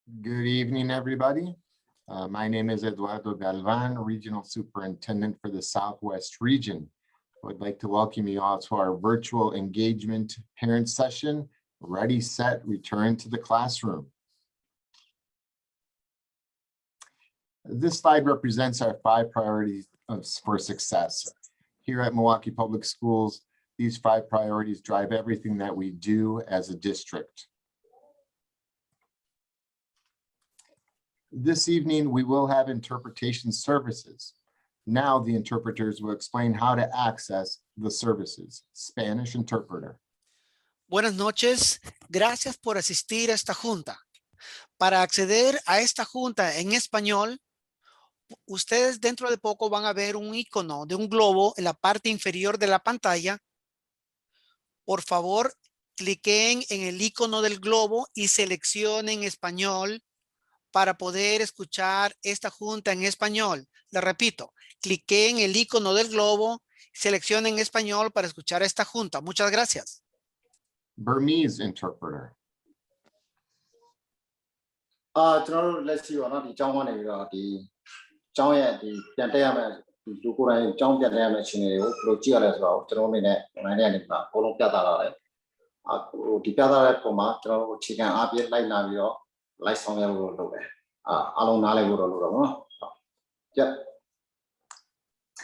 Good evening, everybody. My name is Eduardo Galvan, Regional Superintendent for the Southwest Region. I would like to welcome you all to our virtual engagement parent session, Ready, Set, Return to the Classroom. This slide represents our 5 priorities for success. Here at Milwaukee Public Schools, these 5 priorities drive everything that we do as a district. This evening, we will have interpretation services. Now the interpreters will explain how to access the services. Spanish interpreter. Buenas noches. Gracias por asistir a esta junta. Para acceder a esta junta en español, ustedes dentro de poco van a ver un icono de un globo en la parte inferior de la pantalla. Por favor, cliquen en el icono del globo y seleccionen español para poder escuchar esta junta en español. Le repito, clique en el icono del globo, seleccionen español para escuchar esta junta. Muchas gracias. Burmese interpreter. ကျွန်တော်တို့လက်ရှိတော့ဒီအကြောင်းကနေပြီးတော့ဒီအကြောင်းရဲ့ဒီပြန်တက်ရမယ်ဒီလူကိုယ်တိုင်အကြောင်းပြန်တက်ရမယ်ရှင်တွေကိုဘယ်လိုကြည့်ရလဲဆိုတော့ကျွန်တော်အနေနဲ့ online နဲ့နေတာအကုန်လုံးပြသလာတယ်ဒီပြသတဲ့ပုံမှာကျွန်တော်တို့အခြေခံအားဖြင့်လိုက်လာပြီးတော့ လိုက်ဆောင်ရဖို့လုပ်တယ်အားလုံးနားလည်ဖို့တော့လုပ်တော့နော်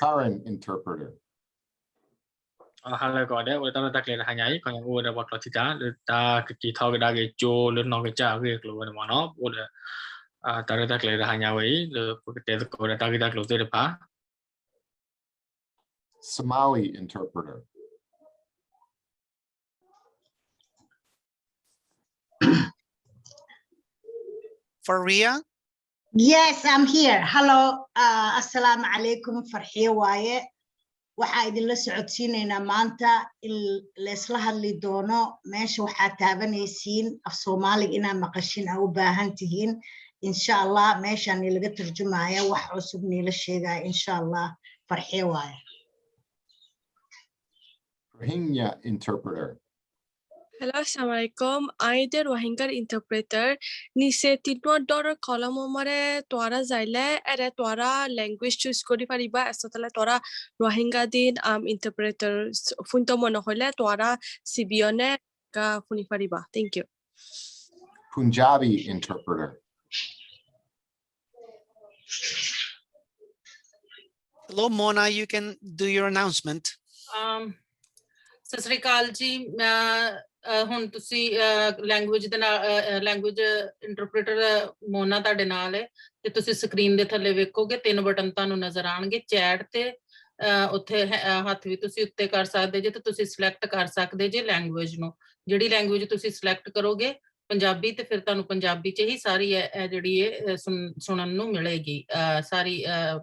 Current interpreter. Hello, God. We're going to tackle the hanging. Can you order what to do? The talk that I Joe, little knock jar, we glue and one up. Or the tackle the hanging away, the code attack that close to the pa. Somali interpreter. Faria? Yes, I'm here. Hello. Assalamu alaikum. Farxiyo waaye. Waxaa idinla socodsiinaynaa maanta in la isla hadli doono meesha waxaa taabanaysiin af Soomaaliga inaa maqashin aa u baahan tihiin insha Allah meeshaan laga tarjumaya wax cusub niila sheegaya insha Allah farxiyo waaye. Rohingya interpreter. Hello, Assalamualaikum. I the Rohingya interpreter. Nise titno dollar column omare twara zaile ere twara language choose kori pariba asotala twara Rohingya din interpreter funto monohole twara sibione ka funi pariba. Thank you. Punjabi interpreter. Hello, Mona. You can do your announcement. Sat Sri ਅਕਾਲ ਜੀ ਹੁਣ ਤੁਸੀਂ language ਦੇ ਨਾਲ language interpreter ਮੋਨਾ ਤੁਹਾਡੇ ਨਾਲ ਹੈ ਤੇ ਤੁਸੀਂ ਸਕਰੀਨ ਦੇ ਥੱਲੇ ਵੇਖੋਗੇ 3 ਬਟਨ ਤੁਹਾਨੂੰ ਨਜ਼ਰ ਆਣਗੇ ਚੈਟ ਤੇ ਉੱਥੇ ਹੱਥ ਵੀ ਤੁਸੀਂ ਉੱਤੇ ਕਰ ਸਕਦੇ ਜੇ ਤੇ ਤੁਸੀਂ ਸਿਲੈਕਟ ਕਰ ਸਕਦੇ ਜੇ ਲੈਂਗੁਏਜ ਨੂੰ ਜਿਹੜੀ ਲੈਂਗੁਏਜ ਤੁਸੀਂ ਸਿਲੈਕਟ ਕਰੋਗੇ ਪੰਜਾਬੀ ਤੇ ਫਿਰ ਤੁਹਾਨੂੰ ਪੰਜਾਬੀ ਚ ਹੀ ਸਾਰੀ ਜਿਹੜੀ ਹੈ ਸੁਣਨ ਨੂੰ ਮਿਲੇਗੀ ਸਾਰੀ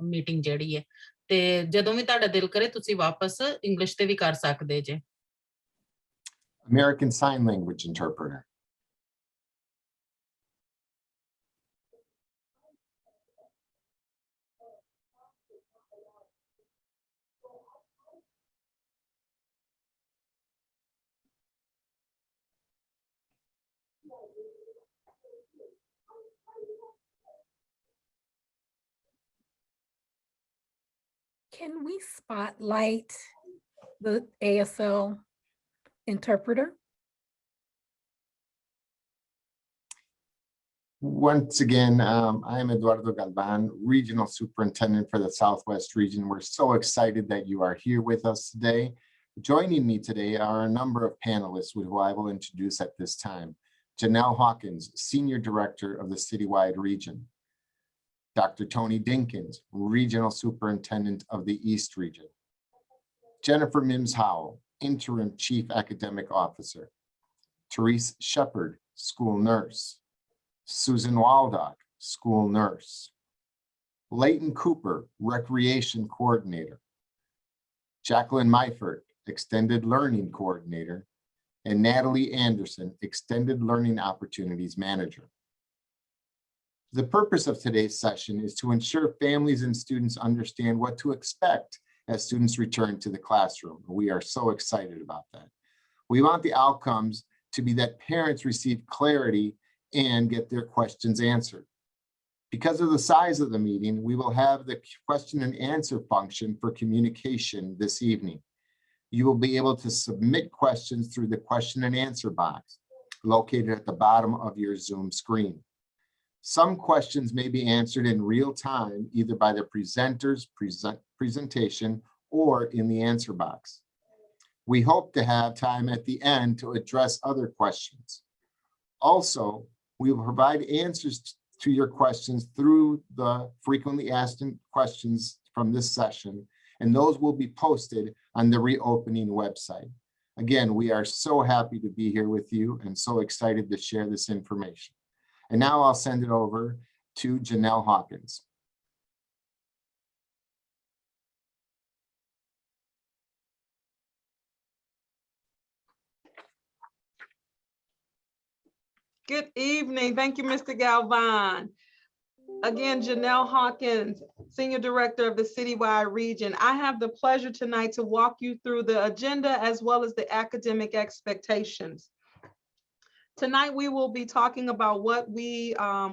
ਮੀਟਿੰਗ ਜਿਹੜੀ ਹੈ ਤੇ ਜਦੋਂ ਵੀ ਤੁਹਾਡਾ ਦਿਲ ਕਰੇ ਤੁਸੀਂ ਵਾਪਸ ਇੰਗਲਿਸ਼ ਤੇ ਵੀ ਕਰ ਸਕਦੇ ਜੇ American Sign Language interpreter. Can we spotlight the ASL interpreter? Once again, I am Eduardo Galvan, Regional Superintendent for the Southwest Region. We're so excited that you are here with us today. Joining me today are a number of panelists who I will introduce at this time. Janelle Hawkins, Senior Director of the Citywide Region. Dr. Tony Dinkins, Regional Superintendent of the East Region. Jennifer Mims-Howell, Interim Chief Academic Officer. Therese Shepard, School Nurse. Susan Waldock, School Nurse. Leighton Cooper, Recreation Coordinator. Jacqueline Meifert, Extended Learning Coordinator. And Natalie Anderson, Extended Learning Opportunities Manager. The purpose of today's session is to ensure families and students understand what to expect as students return to the classroom. We are so excited about that. We want the outcomes to be that parents receive clarity and get their questions answered. Because of the size of the meeting, we will have the question and answer function for communication this evening. You will be able to submit questions through the question and answer box located at the bottom of your Zoom screen. Some questions may be answered in real time, either by the presenter's presentation or in the answer box. We hope to have time at the end to address other questions. Also, we will provide answers to your questions through the frequently asked questions from this session, and those will be posted on the reopening website. Again, we are so happy to be here with you and so excited to share this information. And now I'll send it over to Janelle Hawkins. Good evening. Thank you, Mr. Galvan. Again, Janelle Hawkins, Senior Director of the Citywide Region. I have the pleasure tonight to walk you through the agenda as well as the academic expectations. Tonight, we will be talking about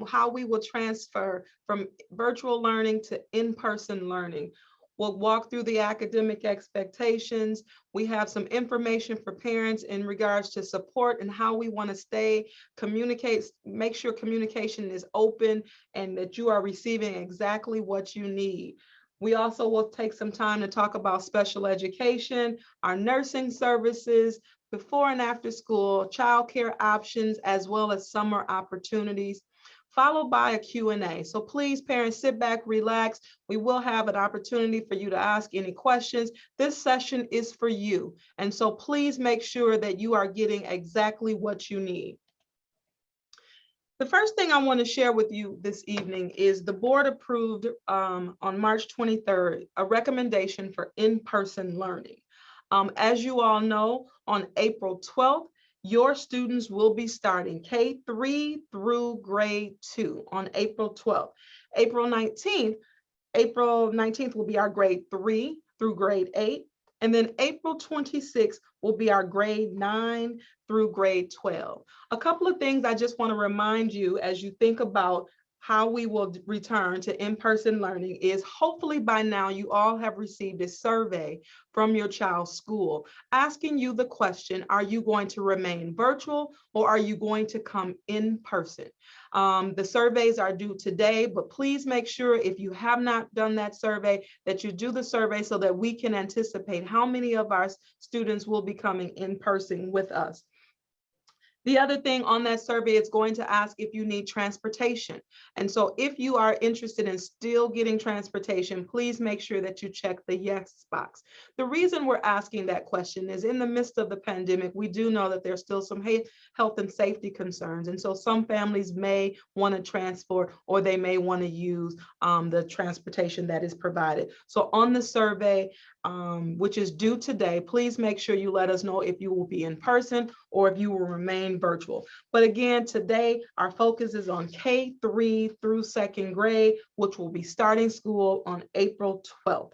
how we will transfer from virtual learning to in-person learning. We'll walk through the academic expectations. We have some information for parents in regards to support and how we want to make sure communication is open and that you are receiving exactly what you need. We also will take some time to talk about special education, our nursing services, before and after school, childcare options, as well as summer opportunities, followed by a Q&A. So please, parents, sit back, relax. We will have an opportunity for you to ask any questions. This session is for you. And so please make sure that you are getting exactly what you need. The first thing I want to share with you this evening is the board approved on March 23rd, a recommendation for in-person learning. As you all know, on April 12th, your students will be starting K-3 through grade 2 on April 12th. April 19th will be our grade 3 through grade 8. And then April 26th will be our grade 9 through grade 12. A couple of things I just want to remind you as you think about how we will return to in-person learning is hopefully by now you all have received a survey from your child's school asking you the question, are you going to remain virtual or are you going to come in person? The surveys are due today, but please make sure if you have not done that survey that you do the survey so that we can anticipate how many of our students will be coming in person with us. The other thing on that survey is going to ask if you need transportation. And so if you are interested in still getting transportation, please make sure that you check the yes box. The reason we're asking that question is in the midst of the pandemic, we do know that there's still some health and safety concerns. And so some families may want to transport or they may want to use the transportation that is provided. So on the survey, which is due today, please make sure you let us know if you will be in person or if you will remain virtual. But again, today, our focus is on K-3 through 2nd grade, which will be starting school on April 12th.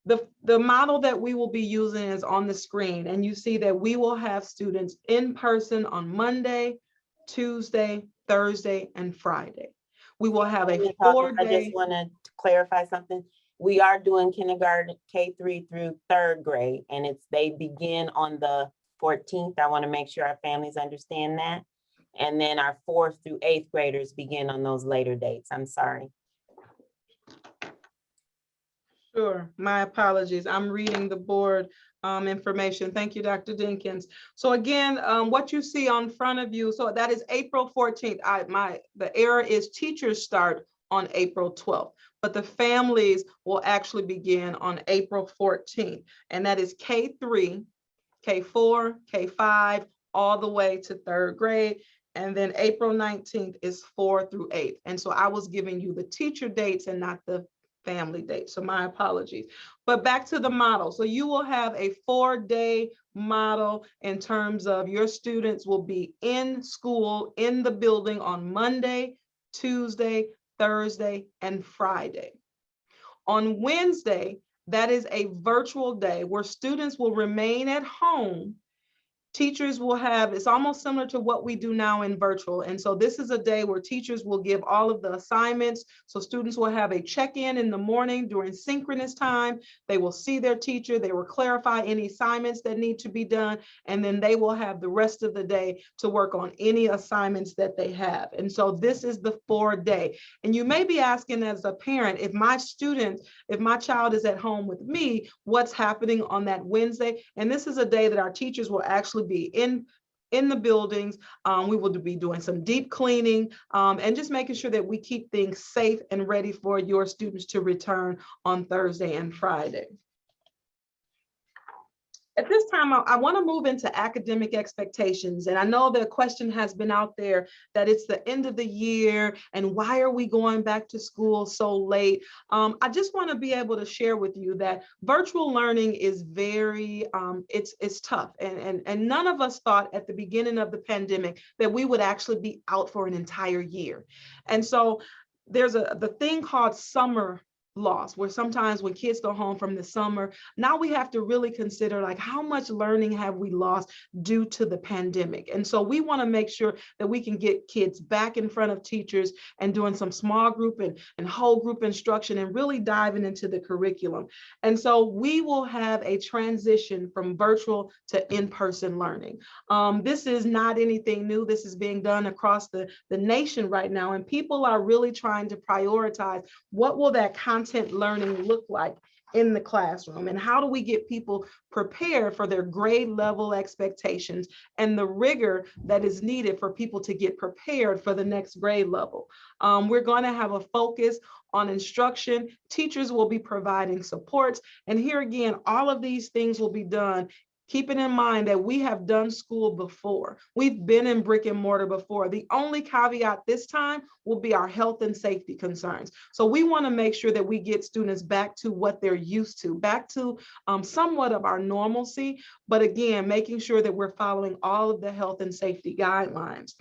The model that we will be using is on the screen, and you see that we will have students in person on Monday, Tuesday, Thursday, and Friday. We will have a 4-day. I just want to clarify something. We are doing kindergarten K-3 through 3rd grade, and they begin on the 14th. I want to make sure our families understand that. And then our 4th through 8th graders begin on those later dates. I'm sorry. Sure, my apologies. I'm reading the board information. Thank you, Dr. Dinkins. So again, what you see on front of you, so that is April 14th. The error is teachers start on April 12th, but the families will actually begin on April 14th. And that is K-3, K-4, K-5, all the way to 3rd grade. And then April 19th is 4 through 8. And so I was giving you the teacher dates and not the family dates. So my apologies. But back to the model. So you will have a 4-day model in terms of your students will be in school, in the building on Monday, Tuesday, Thursday, and Friday. On Wednesday, that is a virtual day where students will remain at home Teachers will have, it's almost similar to what we do now in virtual. And so this is a day where teachers will give all of the assignments. So students will have a check-in in the morning during synchronous time. They will see their teacher. They will clarify any assignments that need to be done. And then they will have the rest of the day to work on any assignments that they have. And so this is the 4-day. And you may be asking as a parent, if my child is at home with me, what's happening on that Wednesday? And this is a day that our teachers will actually be in the buildings. We will be doing some deep cleaning and just making sure that we keep things safe and ready for your students to return on Thursday and Friday. At this time, I want to move into academic expectations. And I know the question has been out there that it's the end of the year and why are we going back to school so late? I just want to be able to share with you that virtual learning is very, it's tough. And none of us thought at the beginning of the pandemic that we would actually be out for an entire year. And so there's the thing called summer loss, where sometimes when kids go home from the summer, now we have to really consider like how much learning have we lost due to the pandemic. And so we want to make sure that we can get kids back in front of teachers and doing some small group and whole group instruction and really diving into the curriculum. And so we will have a transition from virtual to in-person learning. This is not anything new. This is being done across the nation right now. And people are really trying to prioritize what will that content learning look like in the classroom, and how do we get people prepared for their grade level expectations and the rigor that is needed for people to get prepared for the next grade level. We're going to have a focus on instruction. Teachers will be providing supports, and here again, all of these things will be done keeping in mind that we have done school before. We've been in brick and mortar before. The only caveat this time will be our health and safety concerns. So we want to make sure that we get students back to what they're used to, back to somewhat of our normalcy, but again, making sure that we're following all of the health and safety guidelines.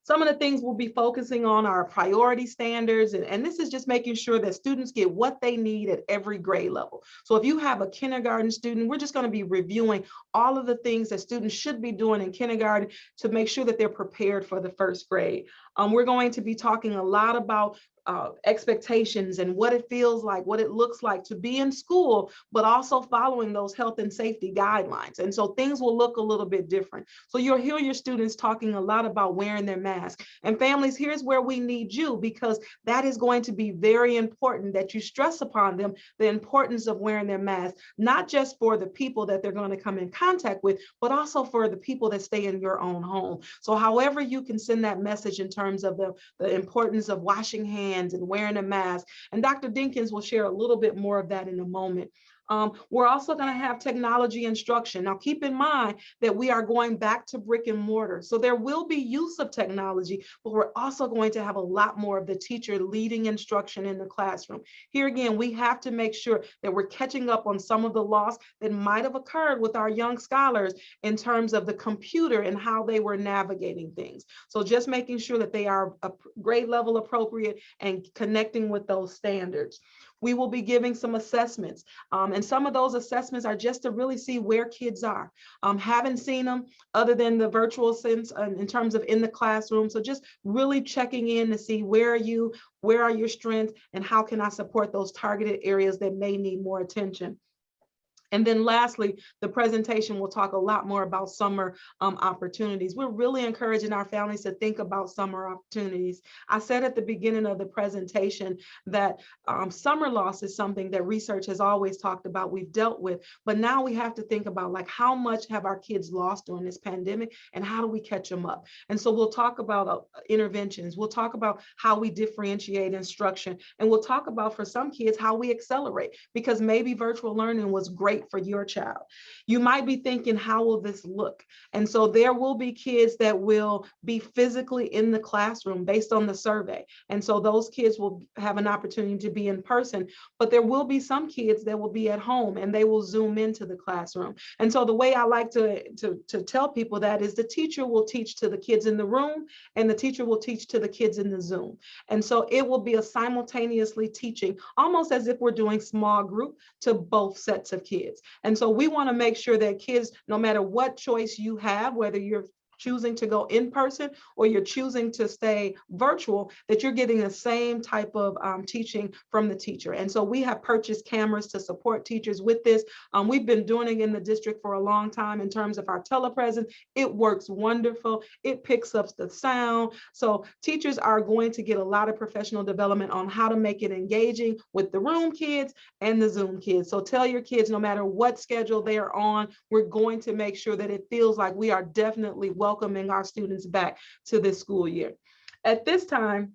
Some of the things we'll be focusing on are priority standards, and this is just making sure that students get what they need at every grade level. So if you have a kindergarten student, we're just going to be reviewing all of the things that students should be doing in kindergarten to make sure that they're prepared for the first grade. We're going to be talking a lot about expectations and what it feels like, what it looks like to be in school, but also following those health and safety guidelines. And so things will look a little bit different. So you'll hear your students talking a lot about wearing their mask. And families, here's where we need you, because that is going to be very important that you stress upon them the importance of wearing their mask, not just for the people that they're going to come in contact with, but also for the people that stay in your own home. So however you can send that message in terms of the importance of washing hands and wearing a mask. And Dr. Dinkins will share a little bit more of that in a moment. We're also going to have technology instruction. Now, keep in mind that we are going back to brick and mortar. So there will be use of technology, but we're also going to have a lot more of the teacher leading instruction in the classroom. Here again, we have to make sure that we're catching up on some of the loss that might have occurred with our young scholars in terms of the computer and how they were navigating things. So just making sure that they are grade level appropriate and connecting with those standards. We will be giving some assessments, and some of those assessments are just to really see where kids are. Haven't seen them other than the virtual sense in terms of in the classroom. So just really checking in to see where are you, where are your strengths, and how can I support those targeted areas that may need more attention. And then lastly, the presentation will talk a lot more about summer opportunities. We're really encouraging our families to think about summer opportunities. I said at the beginning of the presentation that summer loss is something that research has always talked about, we've dealt with, but now we have to think about like how much have our kids lost during this pandemic and how do we catch them up? And so we'll talk about interventions, we'll talk about how we differentiate instruction, and we'll talk about for some kids how we accelerate, because maybe virtual learning was great for your child. You might be thinking, how will this look? And so there will be kids that will be physically in the classroom based on the survey. And so those kids will have an opportunity to be in person, but there will be some kids that will be at home and they will Zoom into the classroom. And so the way I like to tell people that is the teacher will teach to the kids in the room and the teacher will teach to the kids in the Zoom. And so it will be a simultaneously teaching, almost as if we're doing small group to both sets of kids. kids. And so we want to make sure that kids, no matter what choice you have, whether you're choosing to go in person or you're choosing to stay virtual, that you're getting the same type of teaching from the teacher. And so we have purchased cameras to support teachers with this. We've been doing it in the district for a long time in terms of our telepresence. It works wonderful. It picks up the sound. So teachers are going to get a lot of professional development on how to make it engaging with the room kids and the Zoom kids. So tell your kids, no matter what schedule they are on, we're going to make sure that it feels like we are definitely welcoming our students back to this school year. At this time,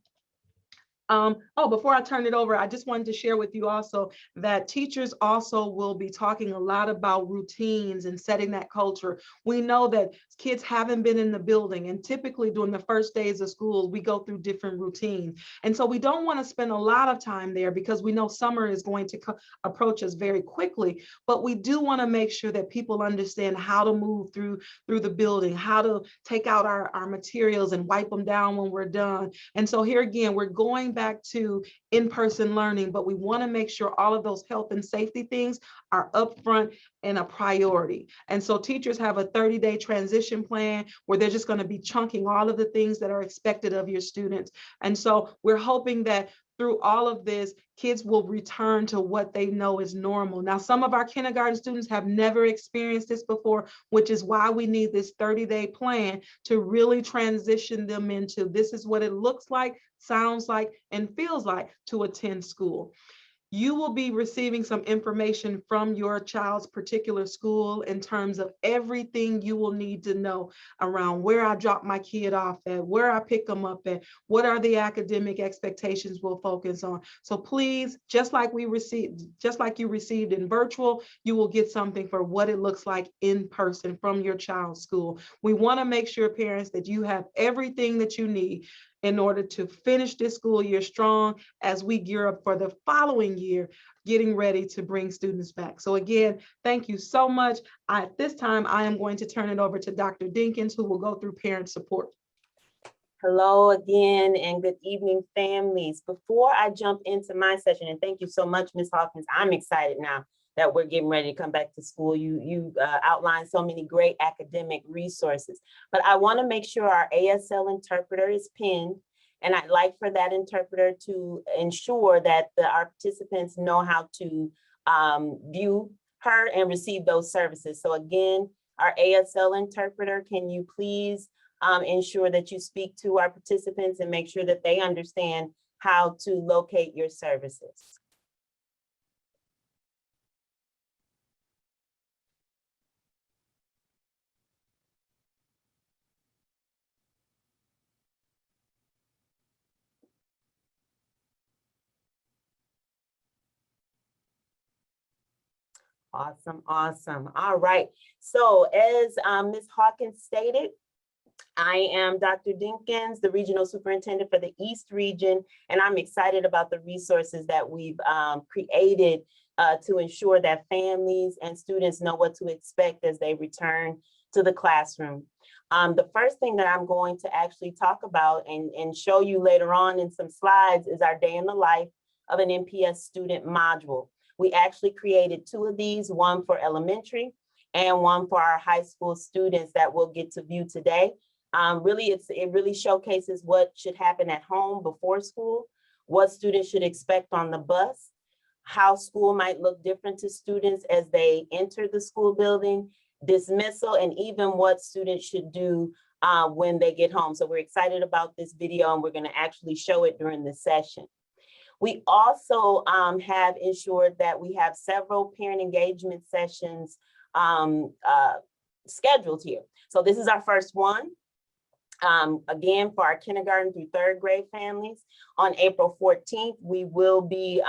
before I turn it over, I just wanted to share with you also that teachers also will be talking a lot about routines and setting that culture. We know that kids haven't been in the building, and typically during the first days of school, we go through different routines. And so we don't want to spend a lot of time there because we know summer is going to approach us very quickly, but we do want to make sure that people understand how to move through the building, how to take out our materials and wipe them down when we're done. And so here again, we're going back to in-person learning, but we want to make sure all of those health and safety things are upfront and a priority. And so teachers have a 30-day transition plan where they're just going to be chunking all of the things that are expected of your students. And so we're hoping that through all of this, kids will return to what they know is normal. Now, some of our kindergarten students have never experienced this before, which is why we need this 30-day plan to really transition them into this is what it looks like, sounds like, and feels like to attend school. You will be receiving some information from your child's particular school in terms of everything you will need to know around where I drop my kid off at, where I pick them up at, what are the academic expectations we'll focus on. So please, just like you received in virtual, you will get something for what it looks like in person from your child's school. We want to make sure, parents, that you have everything that you need in order to finish this school year strong as we gear up for the following year, getting ready to bring students back. So again, thank you so much. At this time, I am going to turn it over to Dr. Dinkins, who will go through parent support. Hello again and good evening, families. Before I jump into my session, and thank you so much, Ms. Hawkins, I'm excited now that we're getting ready to come back to school. You outlined so many great academic resources, but I want to make sure our ASL interpreter is pinned, and I'd like for that interpreter to ensure that our participants know how to view her and receive those services. So again, our ASL interpreter, can you please ensure that you speak to our participants and make sure that they understand how to locate your services? Awesome, awesome. All right. So as Ms. Hawkins stated, I am Dr. Dinkins, the Regional Superintendent for the East Region, and I'm excited about the resources that we've created to ensure that families and students know what to expect as they return to the classroom. The first thing that I'm going to actually talk about and show you later on in some slides is our day in the life of an NPS student module. We actually created 2 of these, one for elementary and one for our high school students that we'll get to view today. It really showcases what should happen at home before school, what students should expect on the bus, how school might look different to students as they enter the school building, dismissal, and even what students should do when they get home. So we're excited about this video, and we're going to actually show it during the session. We also have ensured that we have several parent engagement sessions scheduled here. So this is our first one. Again, for our kindergarten through 3rd grade families. On April 14th, we will be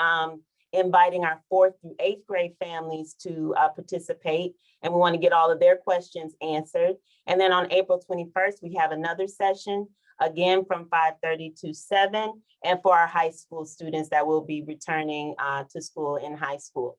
inviting our 4th through 8th grade families to participate, and we want to get all of their questions answered. And then on April 21st, we have another session, again from 5:30 to 7, and for our high school students that will be returning to school in high school.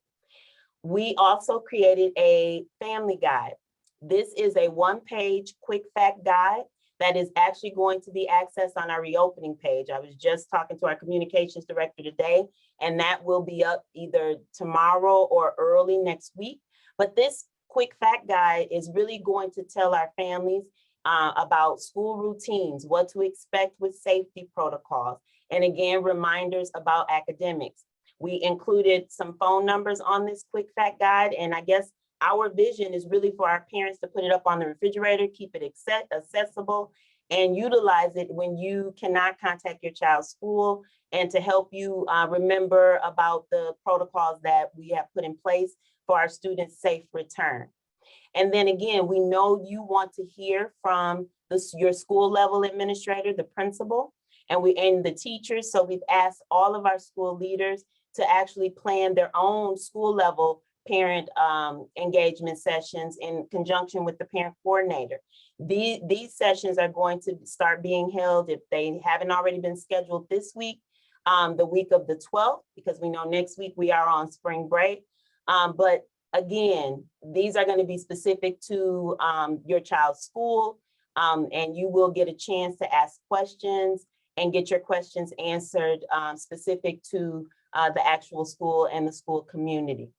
We also created a family guide. This is a 1-page quick fact guide that is actually going to be accessed on our reopening page. I was just talking to our communications director today, and that will be up either tomorrow or early next week. But this quick fact guide is really going to tell our families about school routines, what to expect with safety protocols, and again, reminders about academics. We included some phone numbers on this quick fact guide, and I guess our vision is really for our parents to put it up on the refrigerator, keep it accessible, and utilize it when you cannot contact your child's school, and to help you remember about the protocols that we have put in place for our students' safe return. And then again, we know you want to hear from your school level administrator, the principal, and the teachers. So we've asked all of our school leaders to actually plan their own school level parent engagement sessions in conjunction with the parent coordinator. These sessions are going to start being held, if they haven't already been scheduled this week, the week of the 12th, because we know next week we are on spring break. But again, these are going to be specific to your child's school, and you will get a chance to ask questions and get your questions answered specific to the actual school and the school community.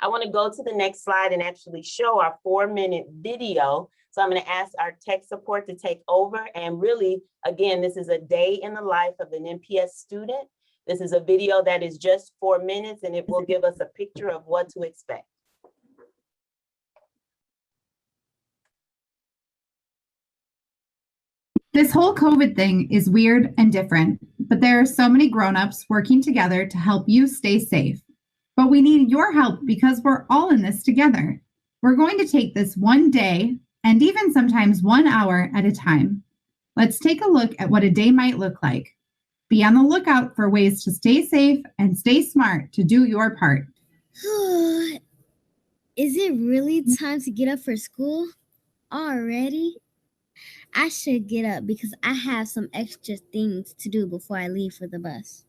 I want to go to the next slide and actually show our 4-minute video. So I'm going to ask our tech support to take over. And really, again, this is a day in the life of an NPS student. This is a video that is just 4 minutes, and it will give us a picture of what to expect. This whole COVID thing is weird and different, but there are so many grown-ups working together to help you stay safe. But we need your help because we're all in this together. We're going to take this one day and even sometimes 1 hour at a time. Let's take a look at what a day might look like. Be on the lookout for ways to stay safe and stay smart to do your part. Is it really time to get up for school already? I should get up because I have some extra things to do before I leave for the bus.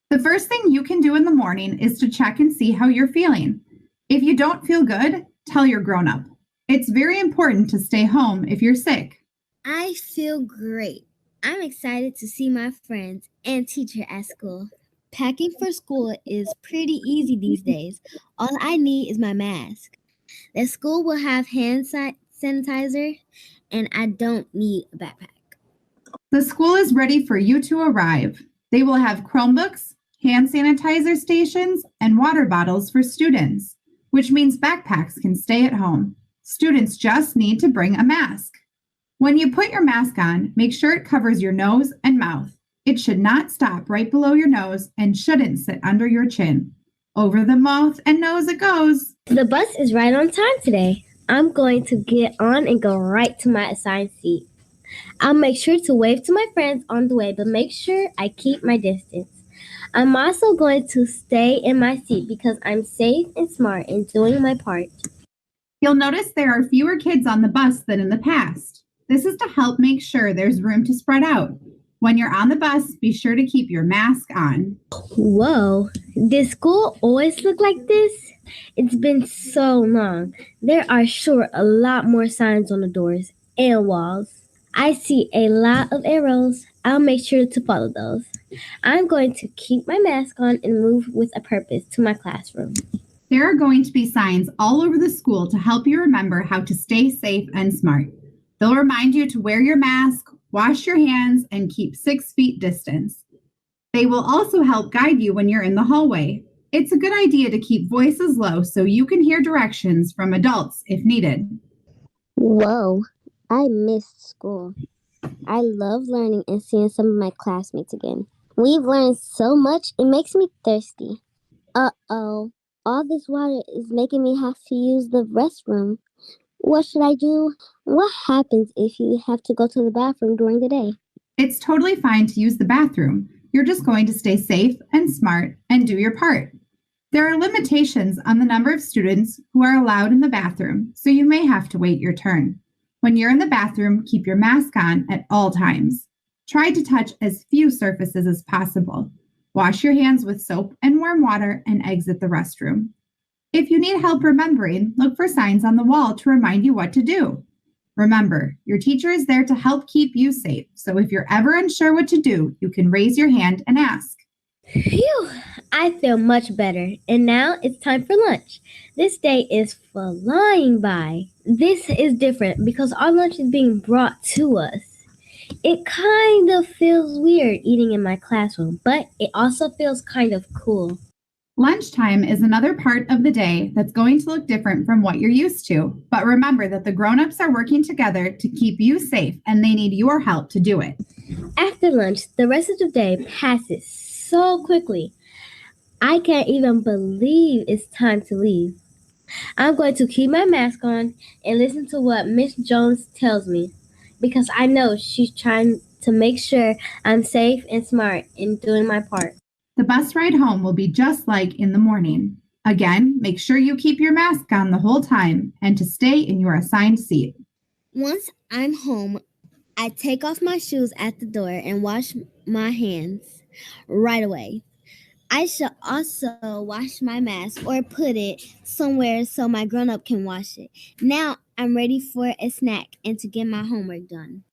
The first thing you can do in the morning is to check and see how you're feeling. If you don't feel good, tell your grown-up. It's very important to stay home if you're sick. I feel great. I'm excited to see my friends and teacher at school. Packing for school is pretty easy these days. All I need is my mask. The school will have hand sanitizer, and I don't need a backpack. The school is ready for you to arrive. They will have Chromebooks, hand sanitizer stations, and water bottles for students, which means backpacks can stay at home. Students just need to bring a mask. When you put your mask on, make sure it covers your nose and mouth. It should not stop right below your nose and shouldn't sit under your chin. Over the mouth and nose it goes. The bus is right on time today. I'm going to get on and go right to my assigned seat. I'll make sure to wave to my friends on the way, but make sure I keep my distance. I'm also going to stay in my seat because I'm safe and smart in doing my part. You'll notice there are fewer kids on the bus than in the past. This is to help make sure there's room to spread out. When you're on the bus, be sure to keep your mask on. Whoa, does school always look like this? It's been so long. There are sure a lot more signs on the doors and walls. I see a lot of arrows. I'll make sure to follow those. I'm going to keep my mask on and move with a purpose to my classroom. There are going to be signs all over the school to help you remember how to stay safe and smart. They'll remind you to wear your mask, wash your hands, and keep 6 feet distance. They will also help guide you when you're in the hallway. It's a good idea to keep voices low so you can hear directions from adults if needed. Whoa, I missed school. I love learning and seeing some of my classmates again. We've learned so much, it makes me thirsty. Uh-oh, all this water is making me have to use the restroom. What should I do? What happens if you have to go to the bathroom during the day? It's totally fine to use the bathroom. You're just going to stay safe and smart and do your part. There are limitations on the number of students who are allowed in the bathroom, so you may have to wait your turn. When you're in the bathroom, keep your mask on at all times. Try to touch as few surfaces as possible. Wash your hands with soap and warm water and exit the restroom. If you need help remembering, look for signs on the wall to remind you what to do. Remember, your teacher is there to help keep you safe, so if you're ever unsure what to do, you can raise your hand and ask. Phew, I feel much better. And now it's time for lunch. This day is flying by. This is different because our lunch is being brought to us. It kind of feels weird eating in my classroom, but it also feels kind of cool. Lunchtime is another part of the day that's going to look different from what you're used to. But remember that the grown-ups are working together to keep you safe and they need your help to do it. After lunch, the rest of the day passes so quickly. I can't even believe it's time to leave. I'm going to keep my mask on and listen to what Miss Jones tells me because I know she's trying to make sure I'm safe and smart in doing my part. The bus ride home will be just like in the morning. Again, make sure you keep your mask on the whole time and to stay in your assigned seat. Once I'm home, I take off my shoes at the door and wash my hands right away. I should also wash my mask or put it somewhere so my grown-up can wash it. Now I'm ready for a snack and to get my homework done.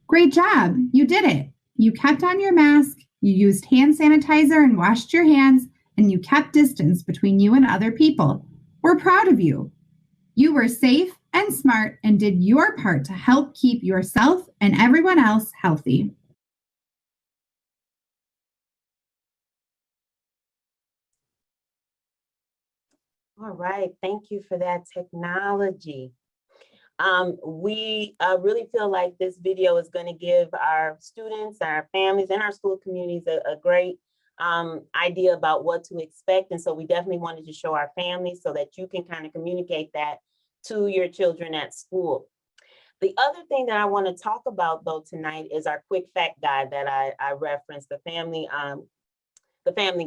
Great job! You did it! You kept on your mask, you used hand sanitizer and washed your hands, and you kept distance between you and other people. We're proud of you. You were safe and smart and did your part to help keep yourself and everyone else healthy. All right, thank you for that technology. We really feel like this video is going to give our students, our families, and our school communities a great idea about what to expect. And so we definitely wanted to show our families so that you can kind of communicate that to your children at school. The other thing that I want to talk about though tonight is our quick fact guide that I referenced, the family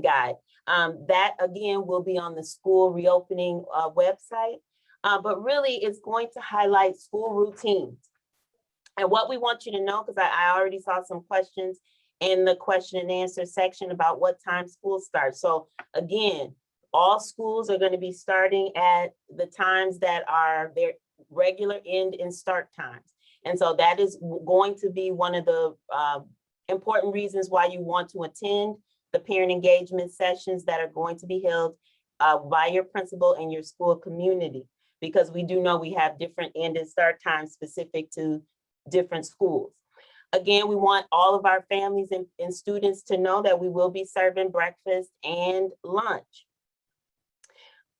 guide. That again will be on the school reopening website, but really it's going to highlight school routines. And what we want you to know, because I already saw some questions in the question and answer section about what time school starts. So again, all schools are going to be starting at the times that are their regular end and start times. And so that is going to be one of the important reasons why you want to attend the parent engagement sessions that are going to be held by your principal and your school community, because we do know we have different end and start times specific to different schools. Again, we want all of our families and students to know that we will be serving breakfast and lunch.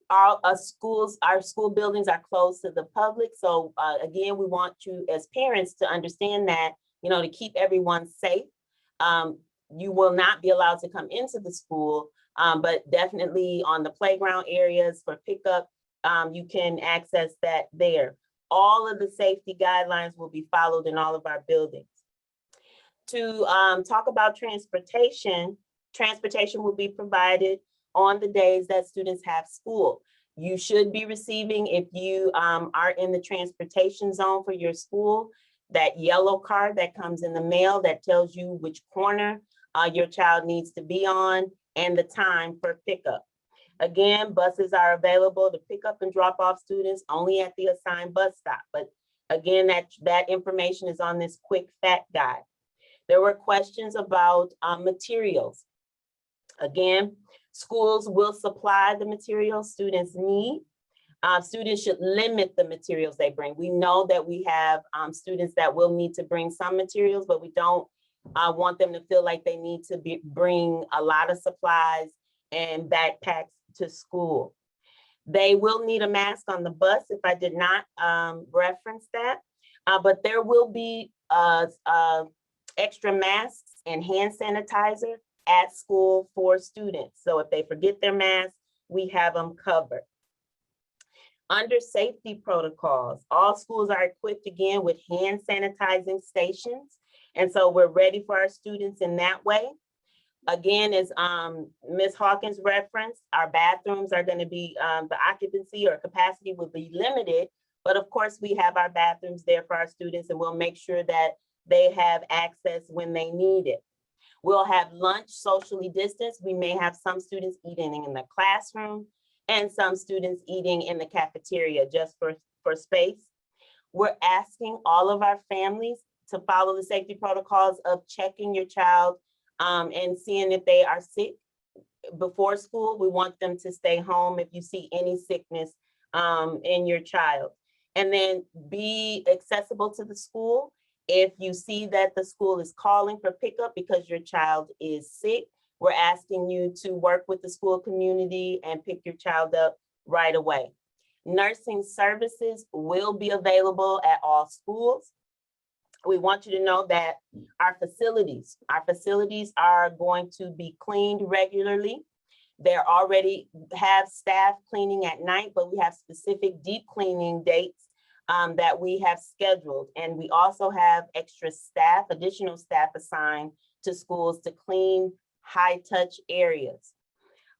Our school buildings are closed to the public. So again, we want you as parents to understand that, to keep everyone safe. You will not be allowed to come into the school, but definitely on the playground areas for pickup, you can access that there. All of the safety guidelines will be followed in all of our buildings. To talk about transportation will be provided on the days that students have school. You should be receiving, if you are in the transportation zone for your school, that yellow card that comes in the mail that tells you which corner your child needs to be on and the time for pickup. Again, buses are available to pick up and drop off students only at the assigned bus stop. But again, that information is on this quick fact guide. There were questions about materials. Again, schools will supply the materials students need. Students should limit the materials they bring. We know that we have students that will need to bring some materials, but we don't want them to feel like they need to bring a lot of supplies and backpacks to school. They will need a mask on the bus if I did not reference that, but there will be extra masks and hand sanitizer at school for students. So if they forget their mask, we have them covered. Under safety protocols, all schools are equipped again with hand sanitizing stations. And so we're ready for our students in that way. Again, as Ms. Hawkins referenced, our bathrooms are going to be, the occupancy or capacity will be limited, but of course we have our bathrooms there for our students and we'll make sure that they have access when they need it. We'll have lunch socially distanced. We may have some students eating in the classroom and some students eating in the cafeteria just for space. We're asking all of our families to follow the safety protocols of checking your child and seeing if they are sick before school, we want them to stay home if you see any sickness in your child. And then be accessible to the school. If you see that the school is calling for pickup because your child is sick, we're asking you to work with the school community and pick your child up right away. Nursing services will be available at all schools. We want you to know that our facilities are going to be cleaned regularly. They already have staff cleaning at night, but we have specific deep cleaning dates that we have scheduled. And we also have extra staff, additional staff assigned to schools to clean high touch areas.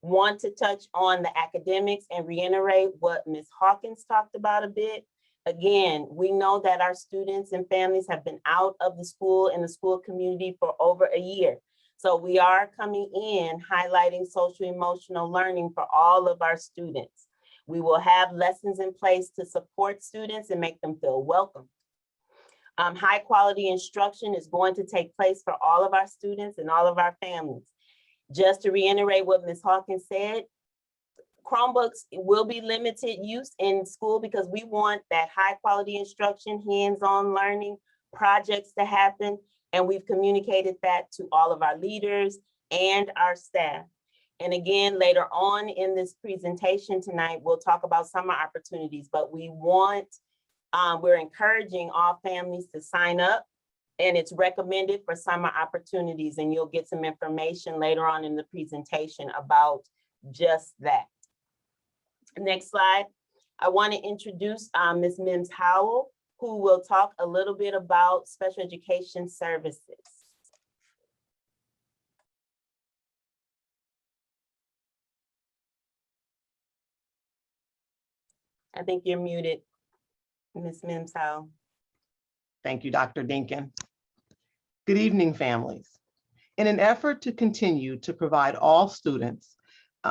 Want to touch on the academics and reiterate what Ms. Hawkins talked about a bit. Again, we know that our students and families have been out of the school and the school community for over a year. So we are coming in highlighting social emotional learning for all of our students. We will have lessons in place to support students and make them feel welcome. High quality instruction is going to take place for all of our students and all of our families. Just to reiterate what Ms. Hawkins said, Chromebooks will be limited use in school because we want that high quality instruction, hands-on learning, projects to happen. And we've communicated that to all of our leaders and our staff. And again, later on in this presentation tonight, we'll talk about summer opportunities, but we're encouraging all families to sign up, and it's recommended for summer opportunities, and you'll get some information later on in the presentation about just that. Next slide. I want to introduce Ms. Mims Howell, who will talk a little bit about special education services. I think you're muted, Ms. Mims Howell. Thank you, Dr. Dinkin. Good evening, families. In an effort to continue to provide all students,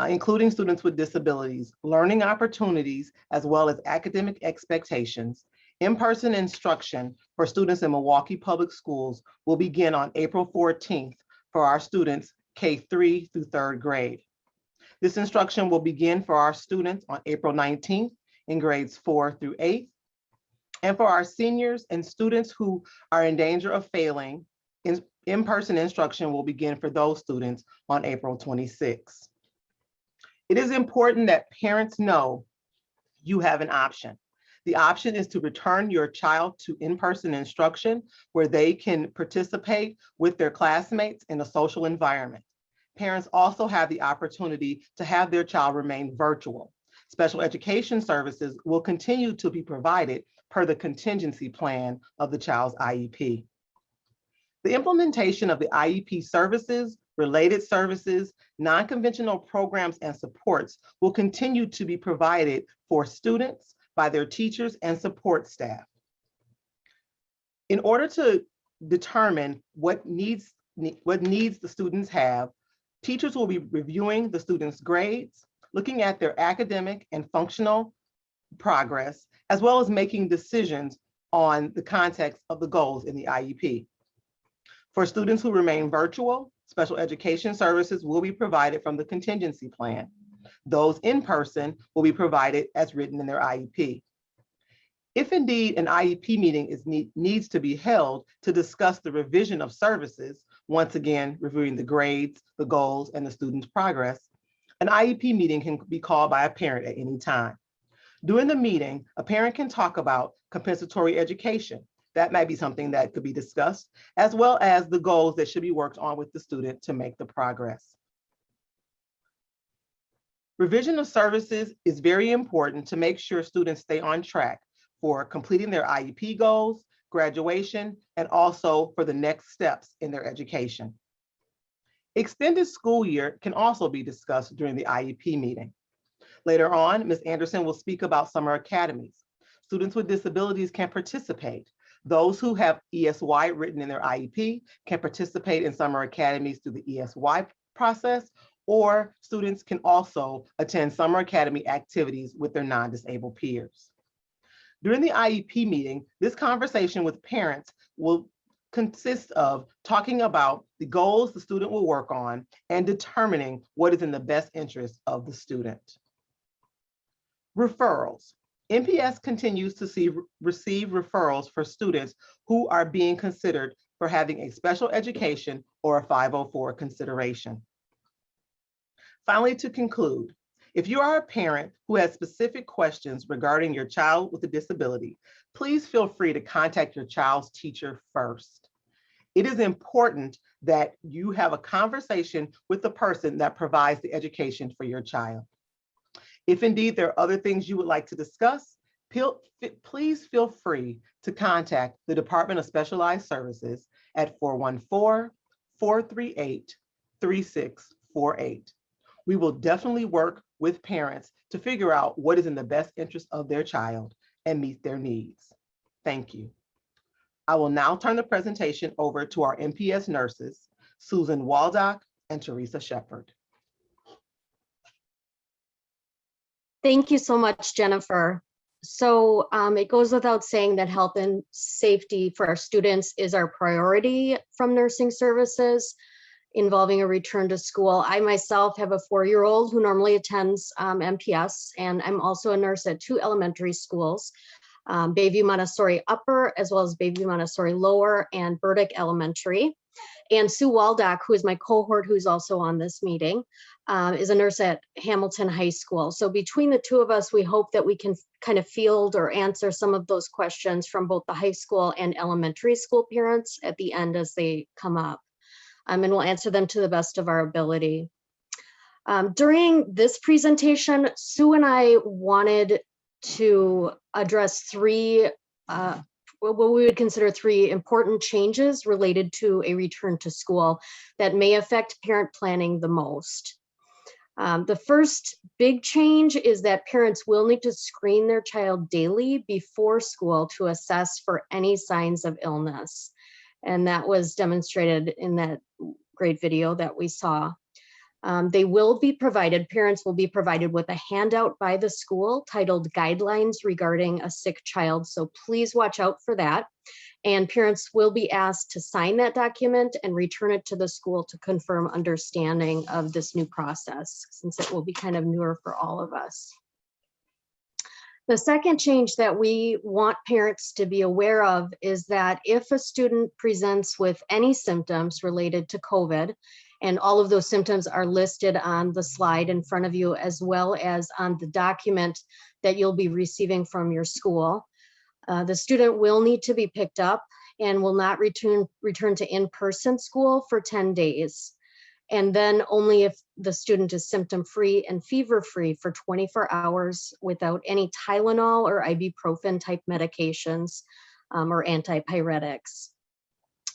including students with disabilities, learning opportunities, as well as academic expectations, in-person instruction for students in Milwaukee Public Schools will begin on April 14th for our students K-3 through 3rd grade. This instruction will begin for our students on April 19th in grades 4 through 8. And for our seniors and students who are in danger of failing, in-person instruction will begin for those students on April 26th. It is important that parents know you have an option. The option is to return your child to in-person instruction where they can participate with their classmates in a social environment. Parents also have the opportunity to have their child remain virtual. Special education services will continue to be provided per the contingency plan of the child's IEP. The implementation of the IEP services, related services, non-conventional programs and supports will continue to be provided for students by their teachers and support staff. In order to determine what needs the students have, teachers will be reviewing the students' grades, looking at their academic and functional progress, as well as making decisions on the context of the goals in the IEP. For students who remain virtual, special education services will be provided from the contingency plan. Those in person will be provided as written in their IEP. If indeed an IEP meeting needs to be held to discuss the revision of services, once again reviewing the grades, the goals, and the student's progress, an IEP meeting can be called by a parent at any time. During the meeting, a parent can talk about compensatory education. That might be something that could be discussed, as well as the goals that should be worked on with the student to make the progress. Revision of services is very important to make sure students stay on track for completing their IEP goals, graduation, and also for the next steps in their education. Extended school year can also be discussed during the IEP meeting. Later on, Ms. Anderson will speak about summer academies. Students with disabilities can participate. Those who have ESY written in their IEP can participate in summer academies through the ESY process, or students can also attend summer academy activities with their non-disabled peers. During the IEP meeting, this conversation with parents will consists of talking about the goals the student will work on and determining what is in the best interest of the student. Referrals. MPS continues to receive referrals for students who are being considered for having a special education or a 504 consideration. Finally, to conclude, if you are a parent who has specific questions regarding your child with a disability, please feel free to contact your child's teacher first. It is important that you have a conversation with the person that provides the education for your child. If indeed there are other things you would like to discuss, please feel free to contact the Department of Specialized Services at 414-438-3648. We will definitely work with parents to figure out what is in the best interest of their child and meet their needs. Thank you. I will now turn the presentation over to our MPS nurses, Susan Waldock and Teresa Shepard. Thank you so much, Jennifer. So it goes without saying that health and safety for our students is our priority from nursing services involving a return to school. I myself have a 4-year-old who normally attends MPS, and I'm also a nurse at 2 elementary schools, Bayview Montessori Upper, as well as Bayview Montessori Lower and Burdick Elementary. And Sue Waldock, who is my cohort, who's also on this meeting, is a nurse at Hamilton High School. So between the two of us, we hope that we can kind of field or answer some of those questions from both the high school and elementary school parents at the end as they come up. And we'll answer them to the best of our ability. During this presentation, Sue and I wanted to address 3 what we would consider 3 important changes related to a return to school that may affect parent planning the most. The first big change is that parents will need to screen their child daily before school to assess for any signs of illness. And that was demonstrated in that great video that we saw. They will be provided, parents will be provided with a handout by the school titled Guidelines Regarding a Sick Child. So please watch out for that. And parents will be asked to sign that document and return it to the school to confirm understanding of this new process, since it will be kind of newer for all of us. The second change that we want parents to be aware of is that if a student presents with any symptoms related to COVID, and all of those symptoms are listed on the slide in front of you, as well as on the document that you'll be receiving from your school. The student will need to be picked up and will not return to in-person school for 10 days. And then only if the student is symptom-free and fever-free for 24 hours without any Tylenol or ibuprofen type medications or antipyretics.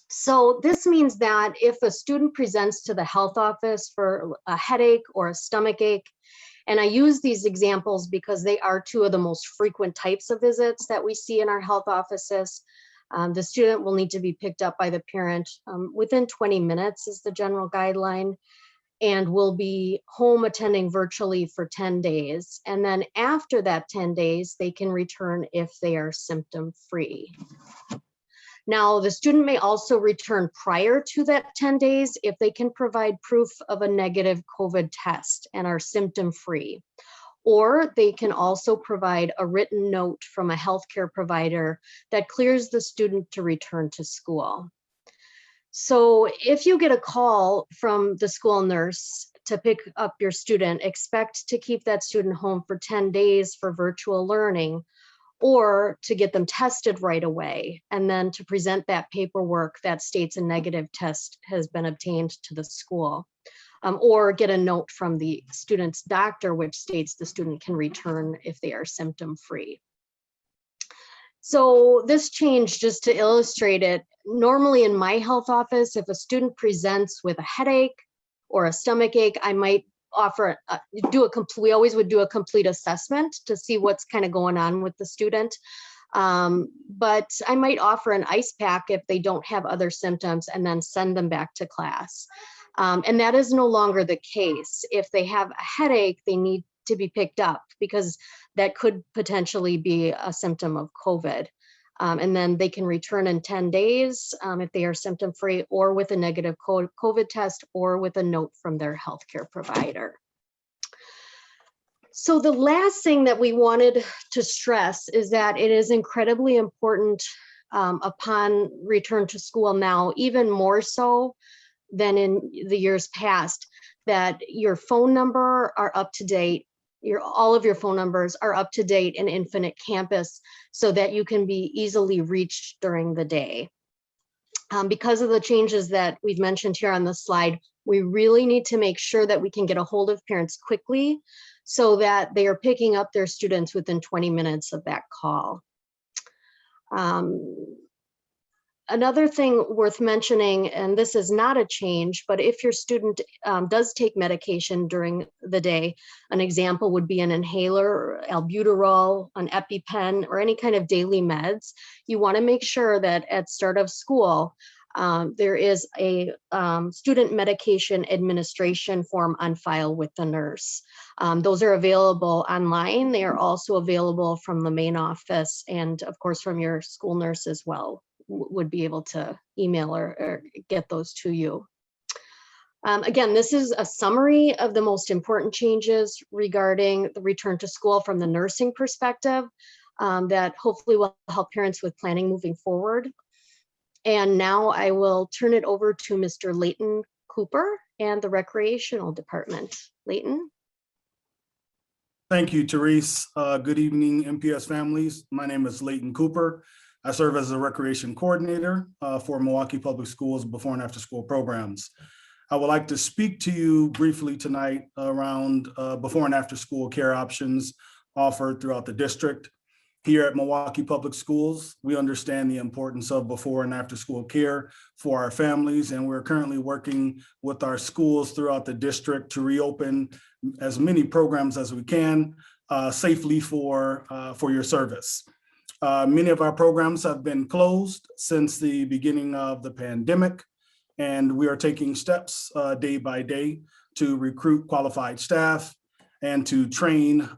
So this means that if a student presents to the health office for a headache or a stomach ache, and I use these examples because they are 2 of the most frequent types of visits that we see in our health offices, the student will need to be picked up by the parent within 20 minutes is the general guideline, and will be home attending virtually for 10 days. And then after that 10 days, they can return if they are symptom-free. Now, the student may also return prior to that 10 days if they can provide proof of a negative COVID test and are symptom-free. Or they can also provide a written note from a healthcare provider that clears the student to return to school. So if you get a call from the school nurse to pick up your student, expect to keep that student home for 10 days for virtual learning, or to get them tested right away, and then to present that paperwork that states a negative test has been obtained to the school, or get a note from the student's doctor which states the student can return if they are symptom-free. So this change, just to illustrate it, normally in my health office, if a student presents with a headache or a stomach ache, I might offer, we always would do a complete assessment to see what's kind of going on with the student. But I might offer an ice pack if they don't have other symptoms and then send them back to class. And that is no longer the case. If they have a headache, they need to be picked up because that could potentially be a symptom of COVID. And then they can return in 10 days if they are symptom-free or with a negative COVID test or with a note from their healthcare provider. So the last thing that we wanted to stress is that it is incredibly important upon return to school now, even more so than in the years past, that your phone number are up to date. All of your phone numbers are up to date in Infinite Campus so that you can be easily reached during the day. Because of the changes that we've mentioned here on the slide, we really need to make sure that we can get a hold of parents quickly so that they are picking up their students within 20 minutes of that call. Another thing worth mentioning, and this is not a change, but if your student does take medication during the day, an example would be an inhaler, albuterol, an EpiPen, or any kind of daily meds, you want to make sure that at start of school, there is a student medication administration form on file with the nurse. Those are available online. They are also available from the main office and of course from your school nurse as well, would be able to email or get those to you. Again, this is a summary of the most important changes regarding the return to school from the nursing perspective that hopefully will help parents with planning moving forward. And now I will turn it over to Mr. Leighton Cooper and the Recreational Department. Leighton. Thank you, Therese. Good evening, MPS families. My name is Leighton Cooper. I serve as a recreation coordinator for Milwaukee Public Schools before and after school programs. I would like to speak to you briefly tonight around before and after school care options offered throughout the district. Here at Milwaukee Public Schools, we understand the importance of before and after school care for our families, and we're currently working with our schools throughout the district to reopen as many programs as we can safely for your service. Many of our programs have been closed since the beginning of the pandemic, and we are taking steps day by day to recruit qualified staff and to train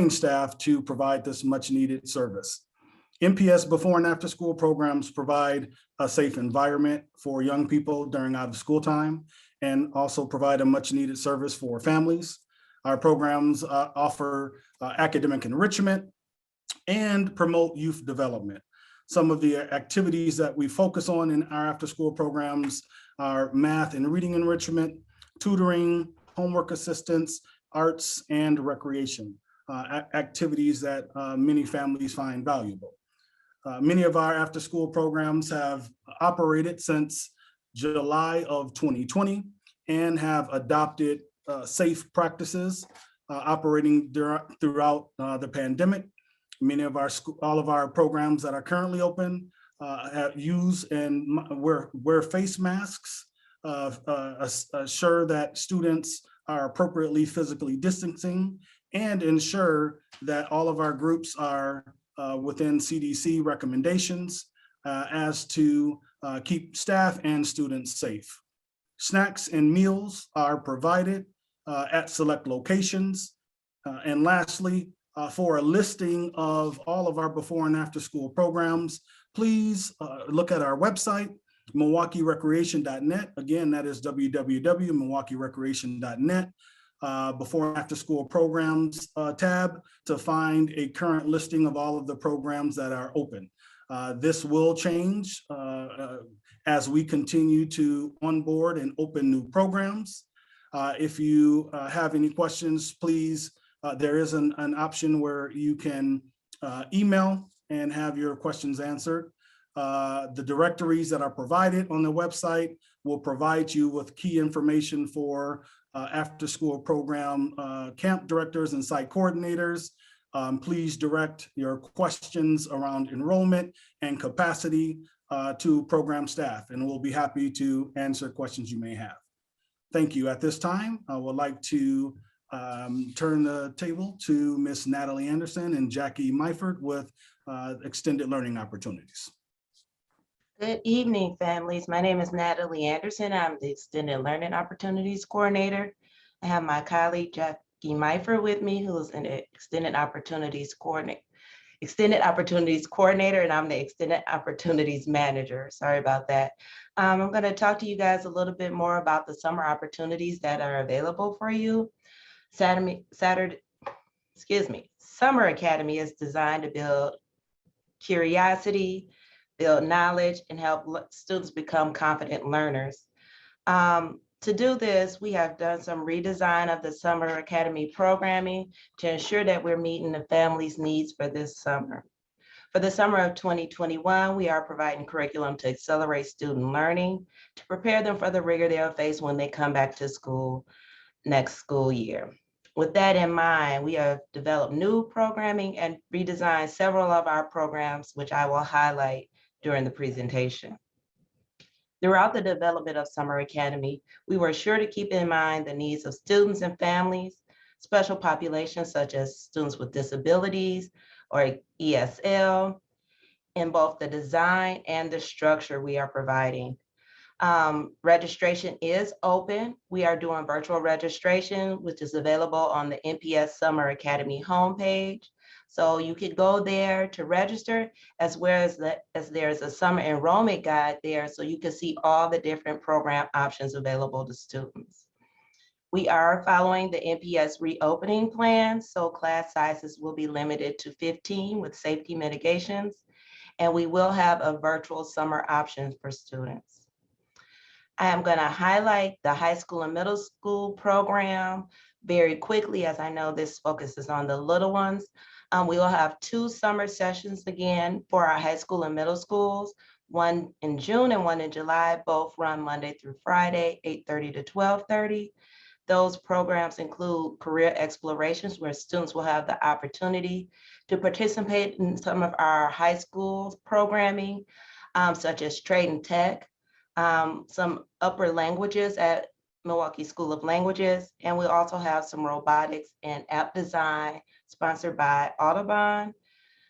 staff to provide this much needed service. MPS before and after school programs provide a safe environment for young people during out of school time and also provide a much needed service for families. Our programs offer academic enrichment and promote youth development. Some of the activities that we focus on in our after school programs are math and reading enrichment, tutoring, homework assistance, arts, and recreation, activities that many families find valuable. Many of our after school programs have operated since July of 2020 and have adopted safe practices operating throughout the pandemic. Many of all of our programs that are currently open use and wear face masks, assure that students are appropriately physically distancing, and ensure that all of our groups are within CDC recommendations as to keep staff and students safe. Snacks and meals are provided at select locations. And lastly, for a listing of all of our before and after school programs, please look at our website, MilwaukeeRecreation.net. Again, that is www.MilwaukeeRecreation.net. Before and after school programs tab to find a current listing of all of the programs that are open. This will change as we continue to onboard and open new programs. If you have any questions, please, there is an option where you can email and have your questions answered. The directories that are provided on the website will provide you with key information for after school program camp directors and site coordinators. Please direct your questions around enrollment and capacity to program staff, and we'll be happy to answer questions you may have. Thank you. At this time, I would like to turn the table to Ms. Natalie Anderson and Jackie Myford with Extended Learning Opportunities. Good evening, families. My name is Natalie Anderson. I'm the Extended Learning Opportunities Coordinator. I have my colleague Jackie Myford with me, who's an Extended Opportunities Coordinator. Extended Opportunities Coordinator, and I'm the Extended Opportunities Manager. Sorry about that. I'm going to talk to you guys a little bit more about the summer opportunities that are available for you. Summer Academy is designed to build curiosity, build knowledge, and help students become confident learners. To do this, we have done some redesign of the Summer Academy programming to ensure that we're meeting the family's needs for this summer. For the summer of 2021, we are providing curriculum to accelerate student learning, to prepare them for the rigor they'll face when they come back to school next school year. With that in mind, we have developed new programming and redesigned several of our programs, which I will highlight during the presentation. Throughout the development of Summer Academy, we were sure to keep in mind the needs of students and families, special populations such as students with disabilities or ESL, in both the design and the structure we are providing. Registration is open. We are doing virtual registration, which is available on the MPS Summer Academy homepage. So you could go there to register, as well as there's a summer enrollment guide there, so you can see all the different program options available to students. We are following the MPS reopening plan, so class sizes will be limited to 15 with safety mitigations, and we will have a virtual summer option for students. I am going to highlight the high school and middle school program very quickly, as I know this focuses on the little ones. We will have 2 summer sessions again for our high school and middle schools, one in June and one in July, both run Monday through Friday, 8:30 to 12:30. Those programs include career explorations, where students will have the opportunity to participate in some of our high school programming, such as trade and tech, some upper languages at Milwaukee School of Languages, and we also have some robotics and app design sponsored by Audubon.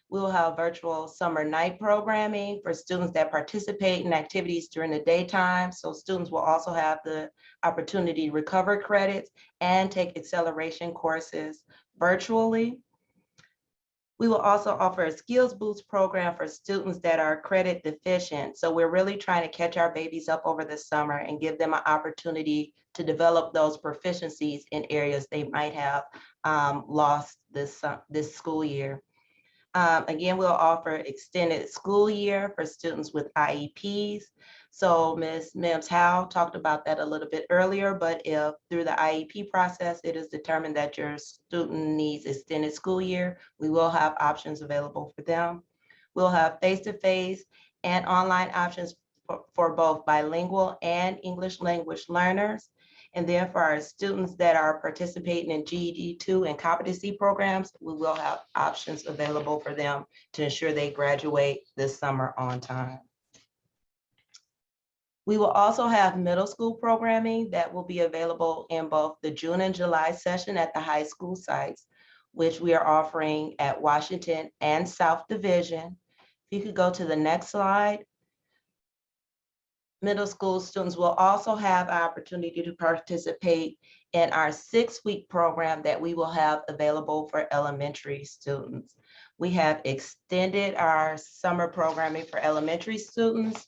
We will have virtual summer night programming for students that participate in activities during the daytime. So students will also have the opportunity to recover credits and take acceleration courses virtually. We will also offer a skills boost program for students that are credit deficient. So we're really trying to catch our babies up over the summer and give them an opportunity to develop those proficiencies in areas they might have lost this school year. Again, we'll offer extended school year for students with IEPs. So Ms. Mims Howe talked about that a little bit earlier, but if through the IEP process, it is determined that your student needs extended school year, we will have options available for them. We'll have face-to-face and online options for both bilingual and English language learners. And then for our students that are participating in GED 2 and competency programs, we will have options available for them to ensure they graduate this summer on time. We will also have middle school programming that will be available in both the June and July session at the high school sites, which we are offering at Washington and South Division. If you could go to the next slide. Middle school students will also have an opportunity to participate in our 6-week program that we will have available for elementary students. We have extended our summer programming for elementary students.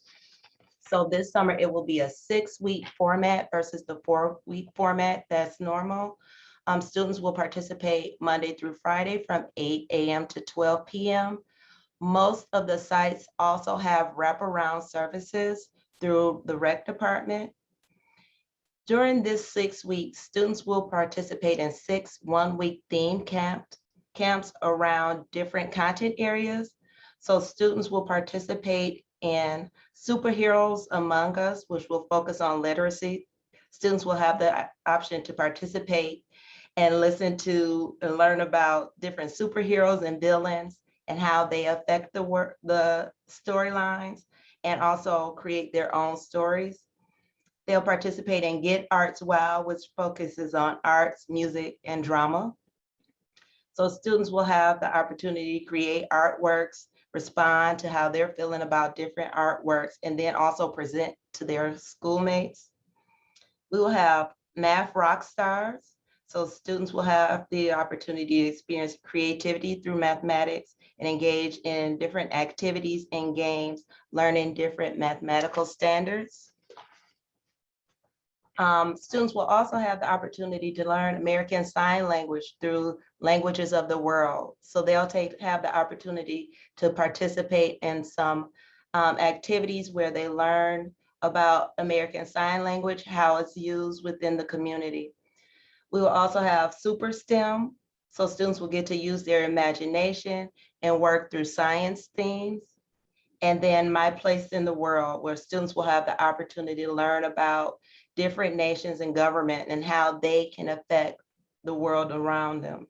So this summer it will be a 6-week format versus the 4-week format that's normal. Students will participate Monday through Friday from 8 a.m. to 12 p.m. Most of the sites also have wraparound services through the rec department. During this 6 weeks, students will participate in 6 one-week theme camps around different content areas. So students will participate in Superheroes Among Us, which will focus on literacy. Students will have the option to participate and listen to and learn about different superheroes and villains and how they affect the storylines, and also create their own stories. They'll participate in Get Arts Wow, which focuses on arts, music, and drama. So students will have the opportunity to create artworks, respond to how they're feeling about different artworks, and then also present to their schoolmates. We will have Math Rock Stars. So students will have the opportunity to experience creativity through mathematics and engage in different activities and games, learning different mathematical standards. Students will also have the opportunity to learn American Sign Language through Languages of the World. So they'll have the opportunity to participate in some activities where they learn about American Sign Language, how it's used within the community. We will also have Super STEM, so students will get to use their imagination and work through science themes. And then My Place in the World, where students will have the opportunity to learn about different nations and government and how they can affect the world around them.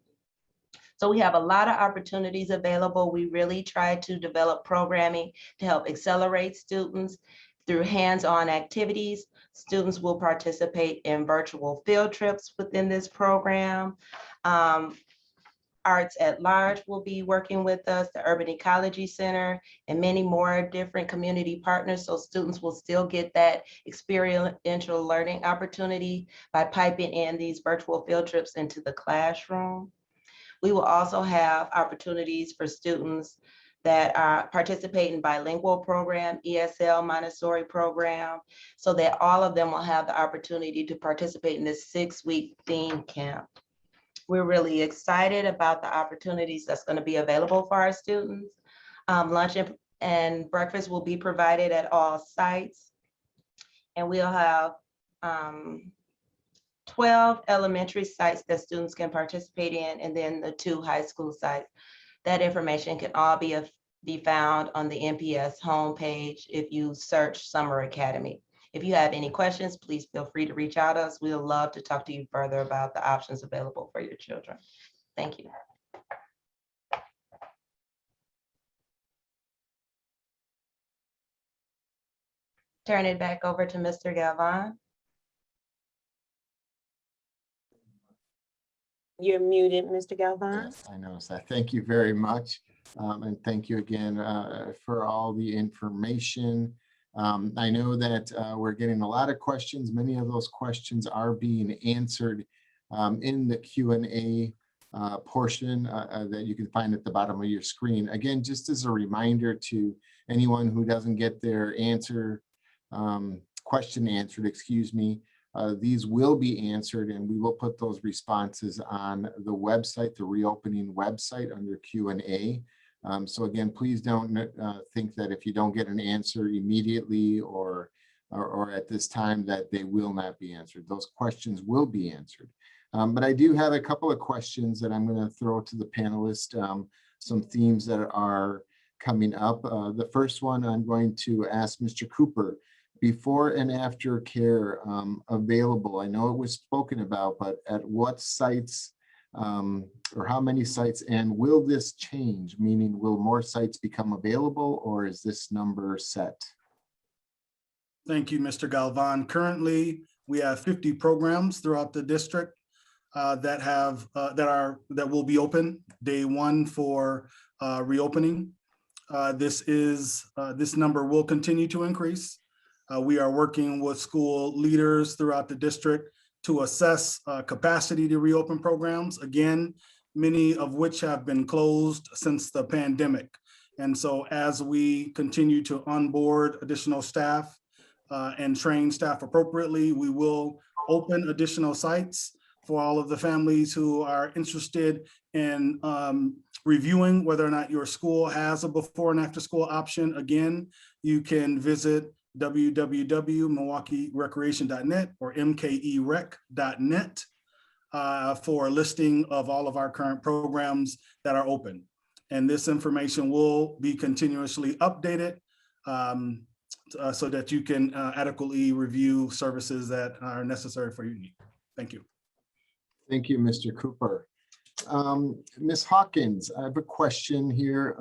So we have a lot of opportunities available. We really try to develop programming to help accelerate students through hands-on activities. Students will participate in virtual field trips within this program. Arts at Large will be working with us, the Urban Ecology Center, and many more different community partners. So students will still get that experiential learning opportunity by piping in these virtual field trips into the classroom. We will also have opportunities for students that participate in bilingual program, ESL Montessori program, so that all of them will have the opportunity to participate in this 6-week theme camp. We're really excited about the opportunities that's going to be available for our students. Lunch and breakfast will be provided at all sites. And we'll have 12 elementary sites that students can participate in, and then the 2 high school sites. That information can all be found on the MPS homepage if you search Summer Academy. If you have any questions, please feel free to reach out to us. We would love to talk to you further about the options available for your children. Thank you. Turn it back over to Mr. Galvan. You're muted, Mr. Galvan. Yes, I noticed that. Thank you very much. And thank you again for all the information. I know that we're getting a lot of questions. Many of those questions are being answered in the Q&A portion that you can find at the bottom of your screen. Again, just as a reminder to anyone who doesn't get their question answered, excuse me, these will be answered, and we will put those responses on the website, the reopening website under Q&A. So again, please don't think that if you don't get an answer immediately or at this time that they will not be answered. Those questions will be answered. But I do have a couple of questions that I'm going to throw to the panelists, some themes that are coming up. The first one I'm going to ask Mr. Cooper. Before and after care available, I know it was spoken about, but at what sites or how many sites, and will this change? Meaning, will more sites become available, or is this number set? Thank you, Mr. Galvan. Currently, we have 50 programs throughout the district that will be open day 1 for reopening. This number will continue to increase. We are working with school leaders throughout the district to assess capacity to reopen programs, again, many of which have been closed since the pandemic. And so as we continue to onboard additional staff and train staff appropriately, we will open additional sites for all of the families who are interested in reviewing whether or not your school has a before and after school option. Again, you can visit www.milwaukeerecreation.net or mkerec.net for a listing of all of our current programs that are open. And this information will be continuously updated so that you can adequately review services that are necessary for your need. Thank you. Thank you, Mr. Cooper. Ms. Hawkins, I have a question here.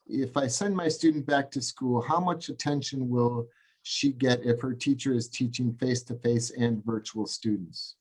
If I send my student back to school, how much attention will she get if her teacher is teaching face-to-face and virtual students?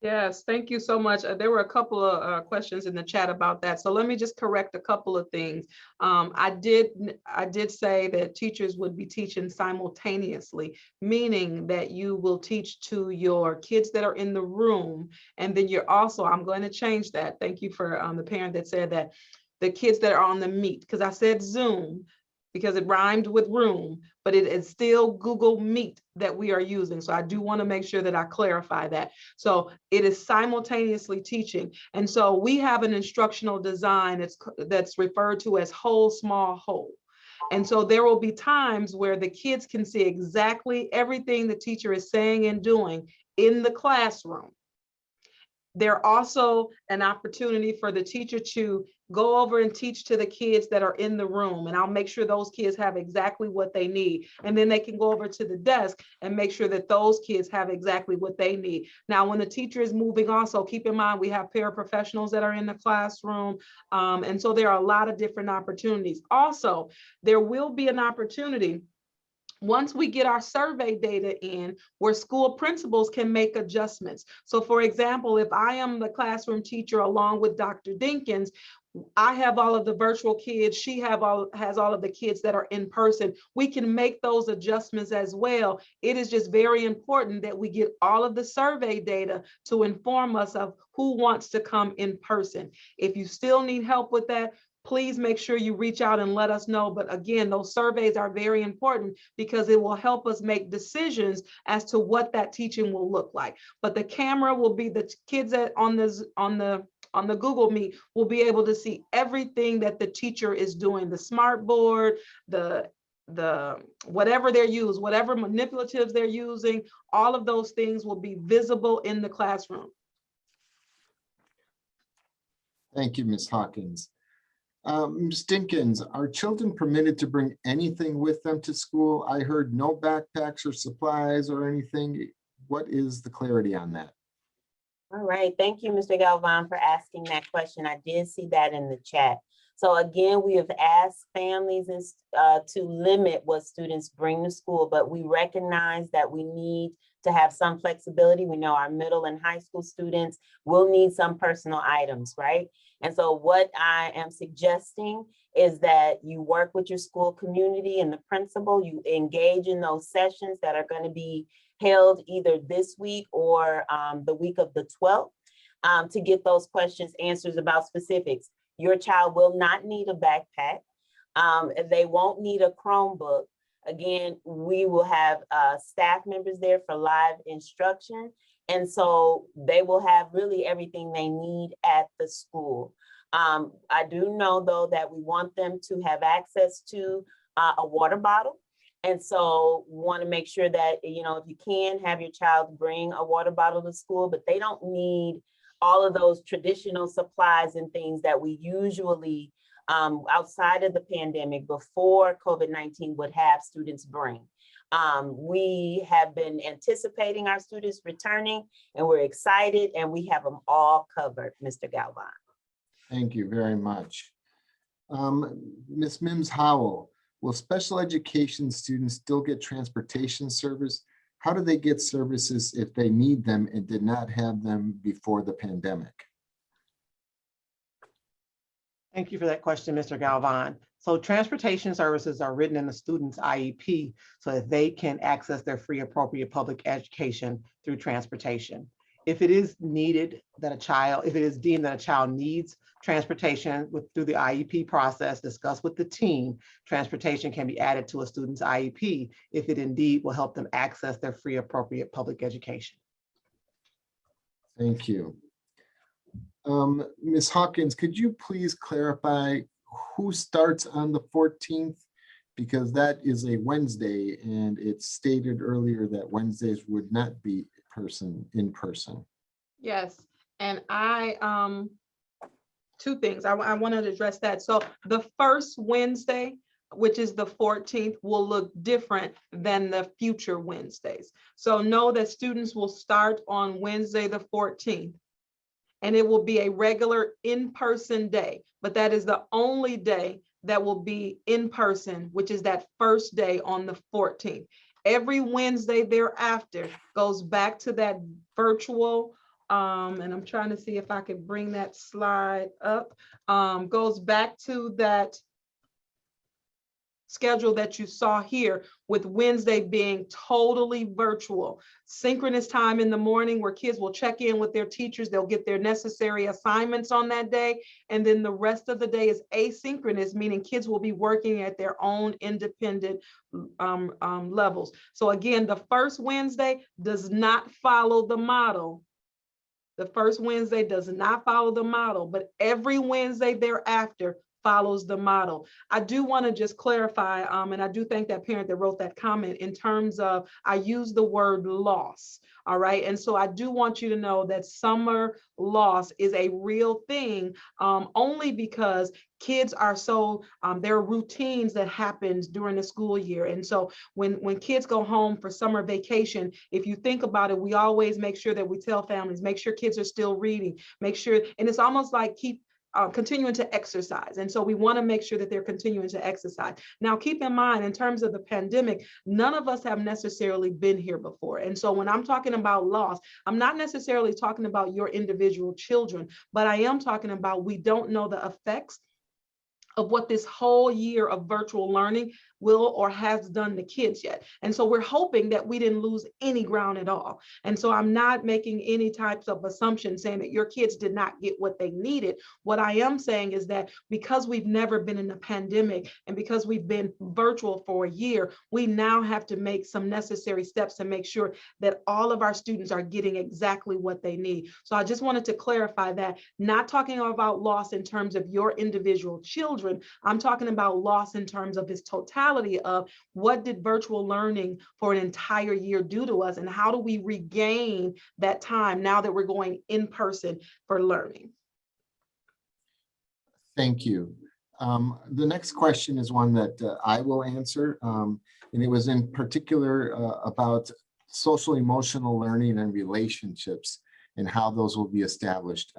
Yes, thank you so much. There were a couple of questions in the chat about that. So let me just correct a couple of things. I did say that teachers would be teaching simultaneously, meaning that you will teach to your kids that are in the room. And then you're also, I'm going to change that. Thank you for the parent that said that, the kids that are on the Meet, because I said Zoom, because it rhymed with room, but it is still Google Meet that we are using. So I do want to make sure that I clarify that. So it is simultaneously teaching. And so we have an instructional design that's referred to as whole, small, whole. And so there will be times where the kids can see exactly everything the teacher is saying and doing in the classroom. There also an opportunity for the teacher to go over and teach to the kids that are in the room, and I'll make sure those kids have exactly what they need. And then they can go over to the desk and make sure that those kids have exactly what they need. Now, when the teacher is moving, also keep in mind, we have paraprofessionals that are in the classroom. And so there are a lot of different opportunities. Also, there will be an opportunity once we get our survey data in, where school principals can make adjustments. So for example, if I am the classroom teacher along with Dr. Dinkins, I have all of the virtual kids, she has all of the kids that are in person. We can make those adjustments as well. It is just very important that we get all of the survey data to inform us of who wants to come in person. If you still need help with that, please make sure you reach out and let us know. But again, those surveys are very important because it will help us make decisions as to what that teaching will look like. But the camera will be the kids on the Google Meet will be able to see everything that the teacher is doing, the smart board, the whatever they're using, whatever manipulatives they're using, all of those things will be visible in the classroom. Thank you, Ms. Hawkins. Ms. Dinkins, are children permitted to bring anything with them to school? I heard no backpacks or supplies or anything. What is the clarity on that? All right, thank you, Mr. Galvan, for asking that question. I did see that in the chat. So again, we have asked families to limit what students bring to school, but we recognize that we need to have some flexibility. We know our middle and high school students will need some personal items, right? And so what I am suggesting is that you work with your school community and the principal, you engage in those sessions that are going to be held either this week or the week of the 12th to get those questions answers about specifics. Your child will not need a backpack. They won't need a Chromebook. Again, we will have staff members there for live instruction. And so they will have really everything they need at the school. I do know, though, that we want them to have access to a water bottle. And so we want to make sure that, you know, if you can have your child bring a water bottle to school, but they don't need all of those traditional supplies and things that we usually outside of the pandemic before COVID-19 would have students bring. We have been anticipating our students returning and we're excited and we have them all covered, Mr. Galvan. Thank you very much. Ms. Mims Howell, will special education students still get transportation service? How do they get services if they need them and did not have them before the pandemic? Thank you for that question, Mr. Galvan. So transportation services are written in the student's IEP so that they can access their free appropriate public education through transportation. If it is needed that if it is deemed that a child needs transportation through the IEP process, discussed with the team, transportation can be added to a student's IEP if it indeed will help them access their free appropriate public education. Thank you. Ms. Hawkins, could you please clarify who starts on the 14th? Because that is a Wednesday and it's stated earlier that Wednesdays would not be in person. Yes, and two things. I wanted to address that. So the first Wednesday, which is the 14th, will look different than the future Wednesdays. So know that students will start on Wednesday the 14th. And it will be a regular in-person day, but that is the only day that will be in person, which is that first day on the 14th. Every Wednesday thereafter goes back to that virtual and I'm trying to see if I could bring that slide up, goes back to that schedule that you saw here, with Wednesday being totally virtual. Synchronous time in the morning where kids will check in with their teachers, they'll get their necessary assignments on that day, and then the rest of the day is asynchronous, meaning kids will be working at their own independent levels. So again, the first Wednesday does not follow the model. The first Wednesday does not follow the model, but every Wednesday thereafter follows the model. I do want to just clarify, and I do thank that parent that wrote that comment in terms of, I use the word loss, all right? And so I do want you to know that summer loss is a real thing, only because kids are so, there are routines that happens during the school year. And so when kids go home for summer vacation, if you think about it, we always make sure that we tell families, make sure kids are still reading, make sure, and it's almost like continuing to exercise. And so we want to make sure that they're continuing to exercise. Now, keep in mind, in terms of the pandemic, none of us have necessarily been here before. And so when I'm talking about loss, I'm not necessarily talking about your individual children, but I am talking about, we don't know the effects of what this whole year of virtual learning will or has done to kids yet. And so we're hoping that we didn't lose any ground at all. And so I'm not making any types of assumptions saying that your kids did not get what they needed. What I am saying is that because we've never been in a pandemic and because we've been virtual for a year, we now have to make some necessary steps to make sure that all of our students are getting exactly what they need. So I just wanted to clarify that, not talking about loss in terms of your individual children, I'm talking about loss in terms of its totality of what did virtual learning for an entire year do to us, and how do we regain that time now that we're going in person for learning? Thank you. The next question is one that I will answer, and it was in particular about social emotional learning and relationships and how those will be established.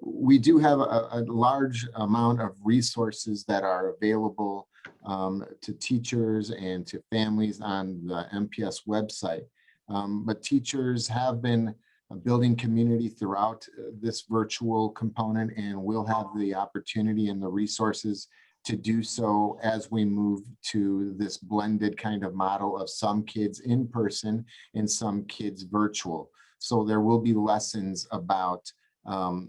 We do have a large amount of resources that are available to teachers and to families on the MPS website. But teachers have been building community throughout this virtual component, and we'll have the opportunity and the resources to do so as we move to this blended kind of model of some kids in person and some kids virtual. So there will be lessons about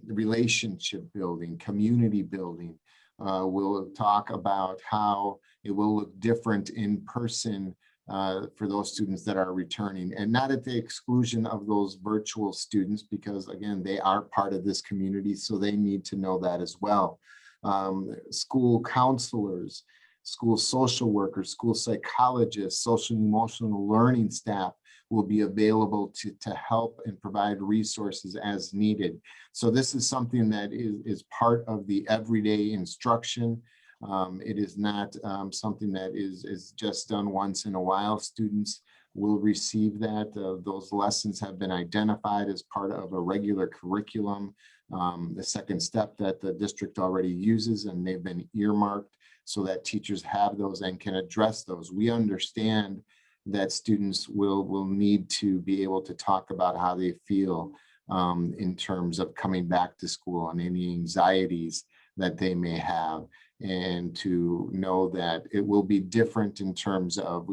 relationship building, community building. We'll talk about how it will look different in person for those students that are returning, and not at the exclusion of those virtual students, because again, they are part of this community, so they need to know that as well. School counselors, school social workers, school psychologists, social and emotional learning staff will be available to help and provide resources as needed. So this is something that is part of the everyday instruction. It is not something that is just done once in a while. Students will receive that. Those lessons have been identified as part of a regular curriculum. The second step that the district already uses, and they've been earmarked so that teachers have those and can address those. We understand that students will need to be able to talk about how they feel in terms of coming back to school and any anxieties that they may have, and to know that it will be different in terms of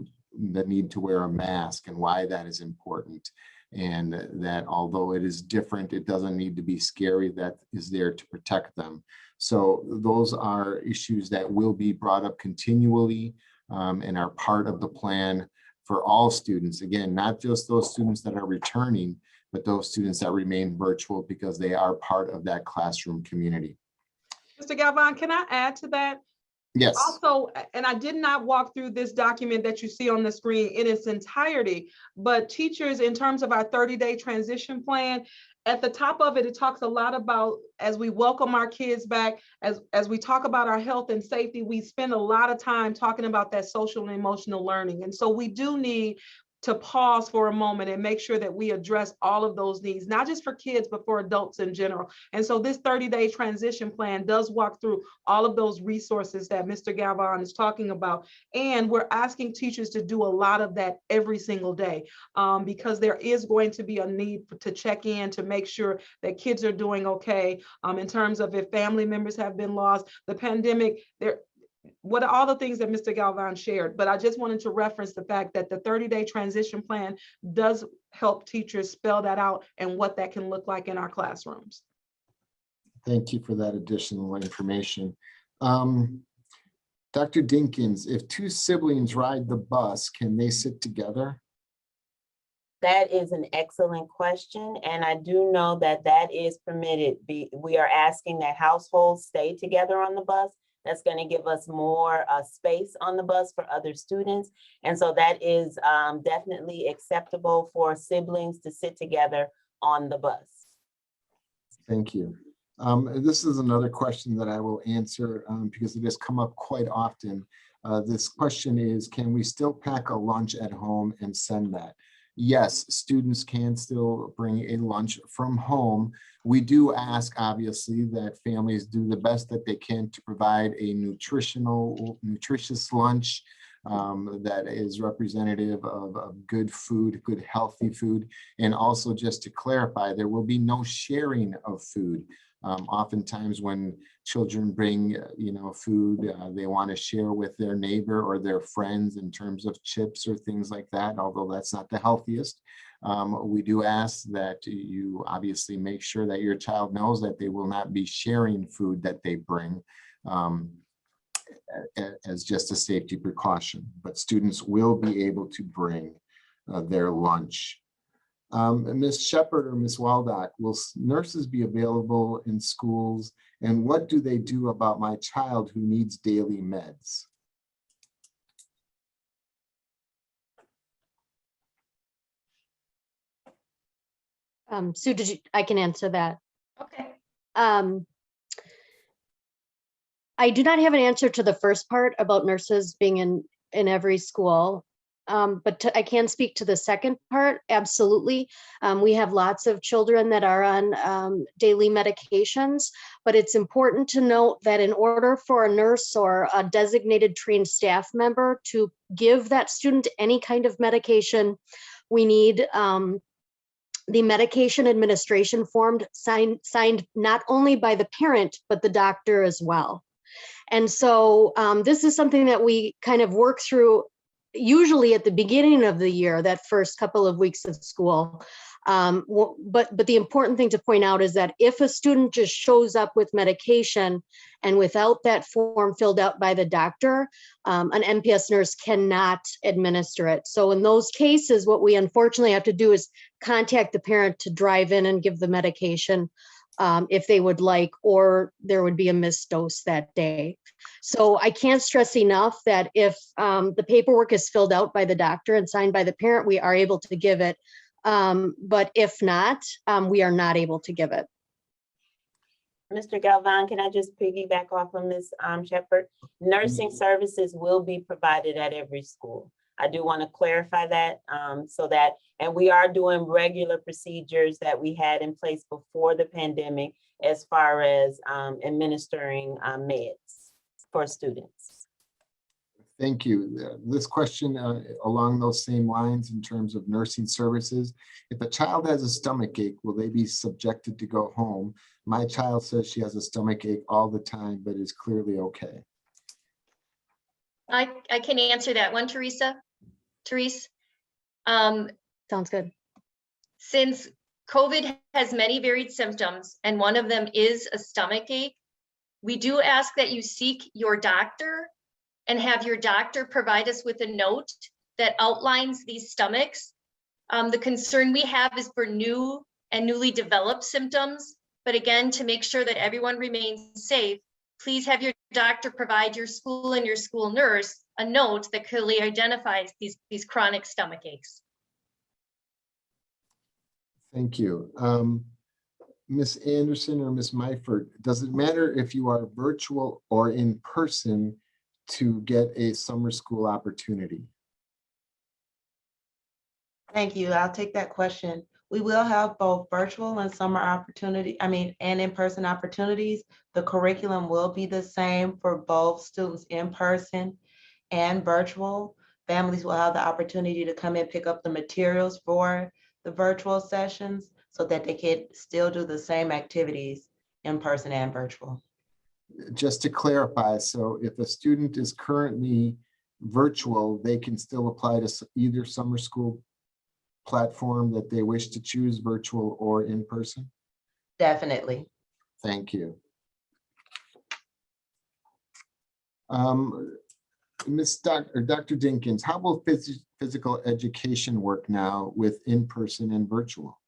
the need to wear a mask and why that is important. And that although it is different, it doesn't need to be scary, that is there to protect them. So those are issues that will be brought up continually and are part of the plan for all students. Again, not just those students that are returning, but those students that remain virtual because they are part of that classroom community. Mr. Galvan, can I add to that? Yes. Also, and I did not walk through this document that you see on the screen in its entirety, but teachers, in terms of our 30-day transition plan, at the top of it, it talks a lot about, as we welcome our kids back, as we talk about our health and safety, we spend a lot of time talking about that social and emotional learning. And so we do need to pause for a moment and make sure that we address all of those needs, not just for kids, but for adults in general. And so this 30-day transition plan does walk through all of those resources that Mr. Galvan is talking about. And we're asking teachers to do a lot of that every single day, because there is going to be a need to check in to make sure that kids are doing okay, in terms of if family members have been lost, the pandemic, what are all the things that Mr. Galvan shared. But I just wanted to reference the fact that the 30-day transition plan does help teachers spell that out and what that can look like in our classrooms. Thank you for that additional information. Dr. Dinkins, if two siblings ride the bus, can they sit together? That is an excellent question. And I do know that that is permitted. We are asking that households stay together on the bus. That's going to give us more space on the bus for other students. And so that is definitely acceptable for siblings to sit together on the bus. Thank you. This is another question that I will answer because it has come up quite often. This question is, can we still pack a lunch at home and send that? Yes, students can still bring a lunch from home. We do ask, obviously, that families do the best that they can to provide a nutritious lunch that is representative of good food, good healthy food. And also, just to clarify, there will be no sharing of food. Oftentimes when children bring, food, they want to share with their neighbor or their friends in terms of chips or things like that, although that's not the healthiest. We do ask that you obviously make sure that your child knows that they will not be sharing food that they bring as just a safety precaution, but students will be able to bring their lunch. Ms. Shepard or Ms. Waldock, will nurses be available in schools? And what do they do about my child who needs daily meds? Sue, I can answer that. Okay. I do not have an answer to the first part about nurses being in every school. But I can speak to the second part, absolutely. We have lots of children that are on daily medications, but it's important to note that in order for a nurse or a designated trained staff member to give that student any kind of medication, we need the medication administration form signed not only by the parent, but the doctor as well. And so this is something that we kind of work through usually at the beginning of the year, that first couple of weeks of school. But the important thing to point out is that if a student just shows up with medication and without that form filled out by the doctor, an MPS nurse cannot administer it. So in those cases, what we unfortunately have to do is contact the parent to drive in and give the medication if they would like, or there would be a missed dose that day. So I can't stress enough that if the paperwork is filled out by the doctor and signed by the parent, we are able to give it. But if not, we are not able to give it. Mr. Galvan, can I just piggyback off of Ms. Shepard? Nursing services will be provided at every school. I do want to clarify that and we are doing regular procedures that we had in place before the pandemic as far as administering meds for students. Thank you. This question along those same lines in terms of nursing services. If a child has a stomach ache, will they be subjected to go home? My child says she has a stomach ache all the time, but is clearly okay. I can answer that one, Therese. Sounds good. Since COVID has many varied symptoms and one of them is a stomach ache, we do ask that you seek your doctor and have your doctor provide us with a note that outlines these stomachs. The concern we have is for new and newly developed symptoms, but again, to make sure that everyone remains safe, please have your doctor provide your school and your school nurse a note that clearly identifies these chronic stomach aches. Thank you. Ms. Anderson or Ms. Myford, does it matter if you are virtual or in person to get a summer school opportunity? Thank you. I'll take that question. We will have both virtual and summer and in-person opportunities. The curriculum will be the same for both students in person and virtual. Families will have the opportunity to come and pick up the materials for the virtual sessions so that they can still do the same activities in person and virtual. Just to clarify, so if a student is currently virtual, they can still apply to either summer school platform that they wish to choose, virtual or in person? Definitely. Thank you. Dr. Dinkins, how will physical education work now with in-person and virtual?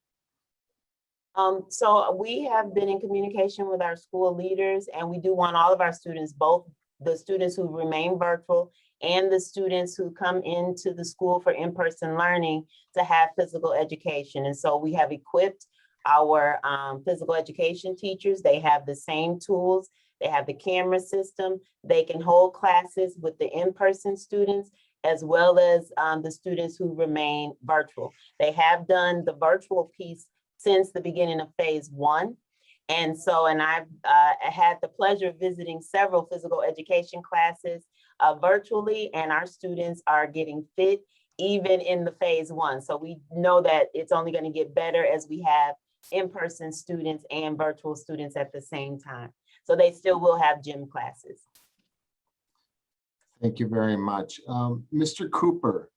So we have been in communication with our school leaders, and we do want all of our students, both the students who remain virtual and the students who come into the school for in-person learning, to have physical education. And so we have equipped our physical education teachers. They have the same tools. They have the camera system. They can hold classes with the in-person students as well as the students who remain virtual. They have done the virtual piece since the beginning of phase 1. And I've had the pleasure of visiting several physical education classes virtually, and our students are getting fit even in the phase 1. So we know that it's only going to get better as we have in-person students and virtual students at the same time. So they still will have gym classes. Thank you very much. Mr. Cooper,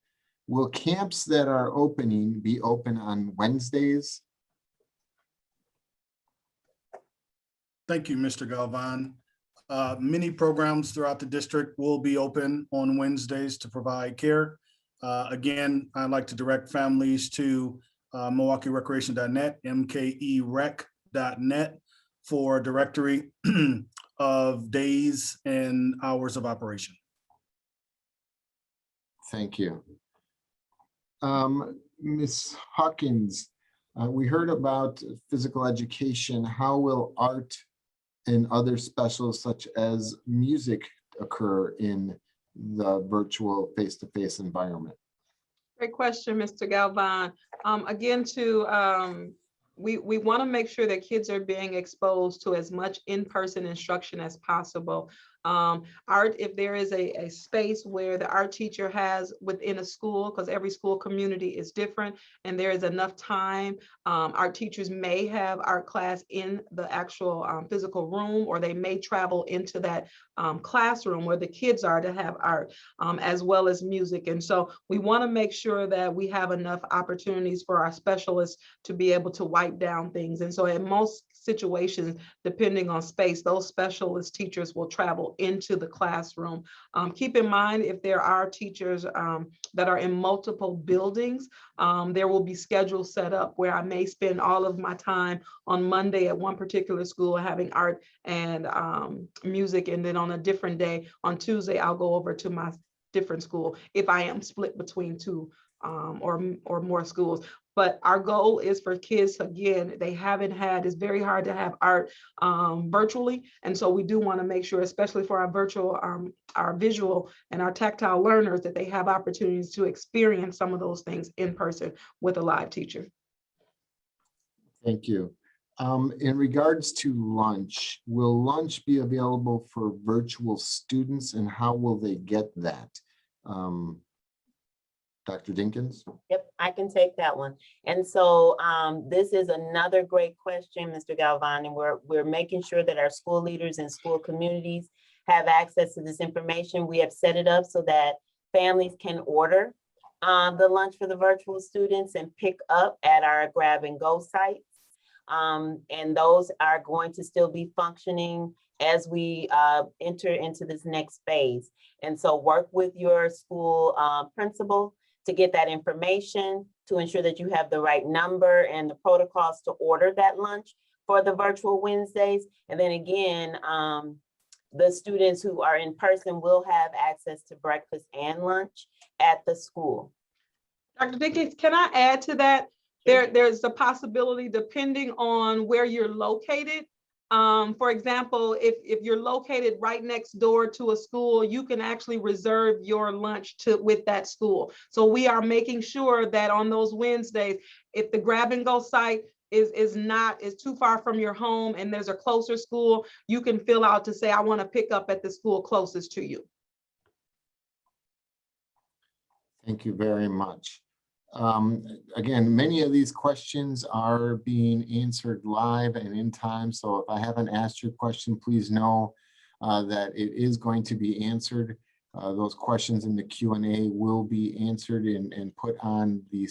will camps that are opening be open on Wednesdays? Thank you, Mr. Galvan. Many programs throughout the district will be open on Wednesdays to provide care. Again, I'd like to direct families to MilwaukeeRecreation.net, mkerec.net, for a directory of days and hours of operation. Thank you. Ms. Hawkins, we heard about physical education. How will art and other specials such as music occur in the virtual face-to-face environment? Great question, Mr. Galvan. We want to make sure that kids are being exposed to as much in-person instruction as possible. Art, if there is a space where the art teacher has within a school, because every school community is different, and there is enough time, art teachers may have art class in the actual physical room, or they may travel into that classroom where the kids are to have art, as well as music. And so we want to make sure that we have enough opportunities for our specialists to be able to wipe down things. And so in most situations, depending on space, those specialist teachers will travel into the classroom. Keep in mind, if there are teachers that are in multiple buildings, there will be schedules set up where I may spend all of my time on Monday at one particular school having art and music, and then on a different day, on Tuesday, I'll go over to my different school if I am split between two or more schools. But our goal is for kids, again, it's very hard to have art virtually. And so we do want to make sure, especially for our virtual, our visual and our tactile learners, that they have opportunities to experience some of those things in person with a live teacher. Thank you. In regards to lunch, will lunch be available for virtual students, and how will they get that? Dr. Dinkins? Yep, I can take that one. And so this is another great question, Mr. Galvan, and we're making sure that our school leaders and school communities have access to this information. We have set it up so that families can order the lunch for the virtual students and pick up at our grab and go sites. And those are going to still be functioning as we enter into this next phase. And so work with your school principal to get that information, to ensure that you have the right number and the protocols to order that lunch for the virtual Wednesdays. And then again, the students who are in person will have access to breakfast and lunch at the school. Dr. Dinkins, can I add to that? There's a possibility, depending on where you're located, For example, if you're located right next door to a school, you can actually reserve your lunch with that school. So we are making sure that on those Wednesdays, if the grab and go site is too far from your home and there's a closer school, you can fill out to say, I want to pick up at the school closest to you. Thank you very much. Again, many of these questions are being answered live and in time. So if I haven't asked your question, please know that it is going to be answered. Those questions in the Q&A will be answered and put on the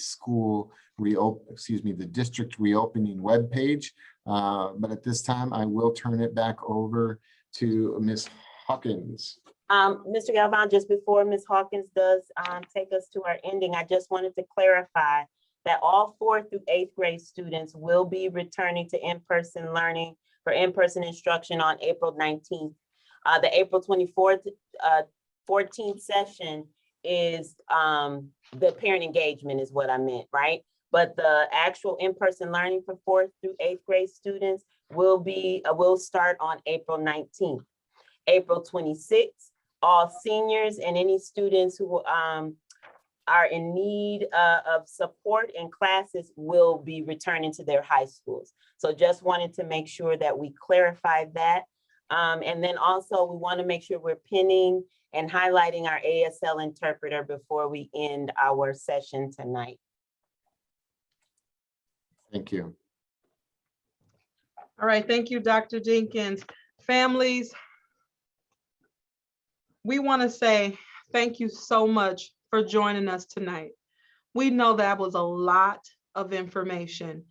the district reopening webpage. But at this time, I will turn it back over to Ms. Hawkins. Mr. Galvan, just before Ms. Hawkins does take us to our ending, I just wanted to clarify that all 4th through 8th grade students will be returning to in-person learning for in-person instruction on April 19th. The April 24th, 14th session is the parent engagement is what I meant, right? But the actual in-person learning for 4th through 8th grade students will start on April 19th. April 26th, all seniors and any students who are in need of support in classes will be returning to their high schools. So just wanted to make sure that we clarify that. And then also we want to make sure we're pinning and highlighting our ASL interpreter before we end our session tonight. Thank you. All right, thank you, Dr. Jenkins. Families, we want to say thank you so much for joining us tonight. We know that was a lot of information.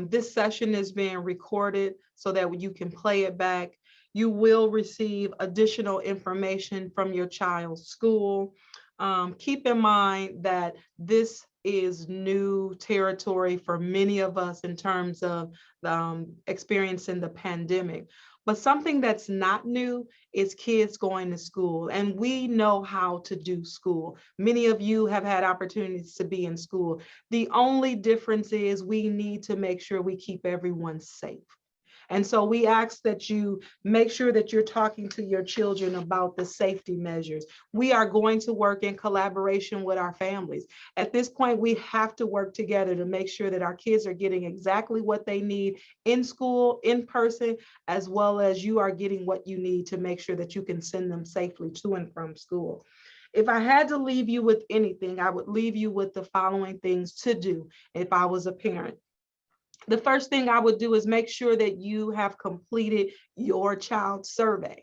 This session is being recorded so that you can play it back. You will receive additional information from your child's school. Keep in mind that this is new territory for many of us in terms of experiencing the pandemic. But something that's not new is kids going to school, and we know how to do school. Many of you have had opportunities to be in school. The only difference is we need to make sure we keep everyone safe. And so we ask that you make sure that you're talking to your children about the safety measures. We are going to work in collaboration with our families. At this point, we have to work together to make sure that our kids are getting exactly what they need in school, in person, as well as you are getting what you need to make sure that you can send them safely to and from school. If I had to leave you with anything, I would leave you with the following things to do if I was a parent. The first thing I would do is make sure that you have completed your child's survey.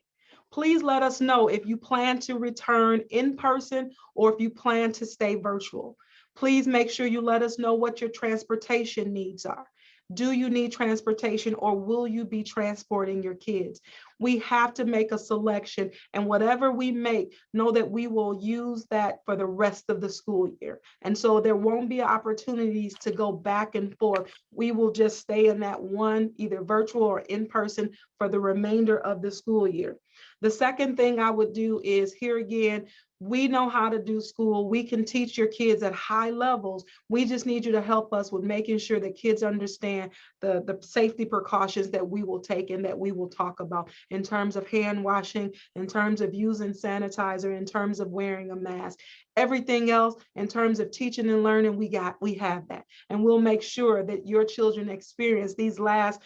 Please let us know if you plan to return in person or if you plan to stay virtual. Please make sure you let us know what your transportation needs are. Do you need transportation or will you be transporting your kids? We have to make a selection, and whatever we make, know that we will use that for the rest of the school year. And so there won't be opportunities to go back and forth. We will just stay in that one, either virtual or in person, for the remainder of the school year. The second thing I would do is, here again, we know how to do school. We can teach your kids at high levels. We just need you to help us with making sure that kids understand the safety precautions that we will take and that we will talk about in terms of hand washing, in terms of using sanitizer, in terms of wearing a mask. Everything else in terms of teaching and learning, we have that. And we'll make sure that your children experience these last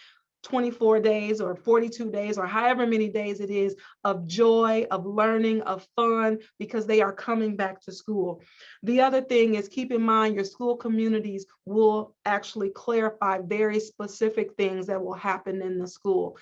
24 days or 42 days or however many days it is of joy, of learning, of fun, because they are coming back to school. The other thing is, keep in mind your school communities will actually clarify very specific things that will happen in the school.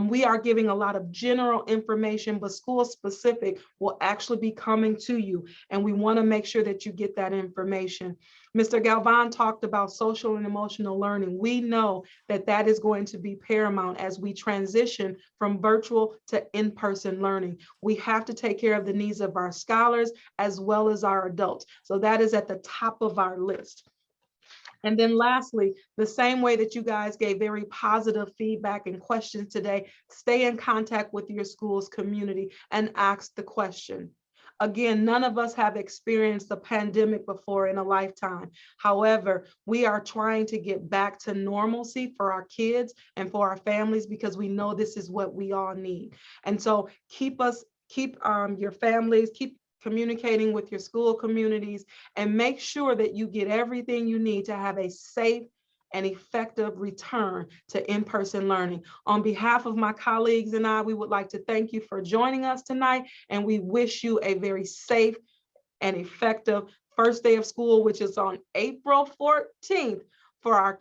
We are giving a lot of general information, but school specific will actually be coming to you, and we want to make sure that you get that information. Mr. Galvan talked about social and emotional learning. We know that that is going to be paramount as we transition from virtual to in-person learning. We have to take care of the needs of our scholars as well as our adults. So that is at the top of our list. And then lastly, the same way that you guys gave very positive feedback and questions today, stay in contact with your school's community and ask the question. Again, none of us have experienced a pandemic before in a lifetime. However, we are trying to get back to normalcy for our kids and for our families because we know this is what we all need. And so keep your families, keep communicating with your school communities, and make sure that you get everything you need to have a safe and effective return to in-person learning. On behalf of my colleagues and I, we would like to thank you for joining us tonight, and we wish you a very safe and effective first day of school, which is on April 14th for our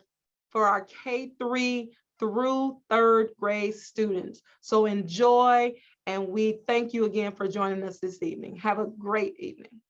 K3 through 3rd grade students. So enjoy, and we thank you again for joining us this evening. Have a great evening.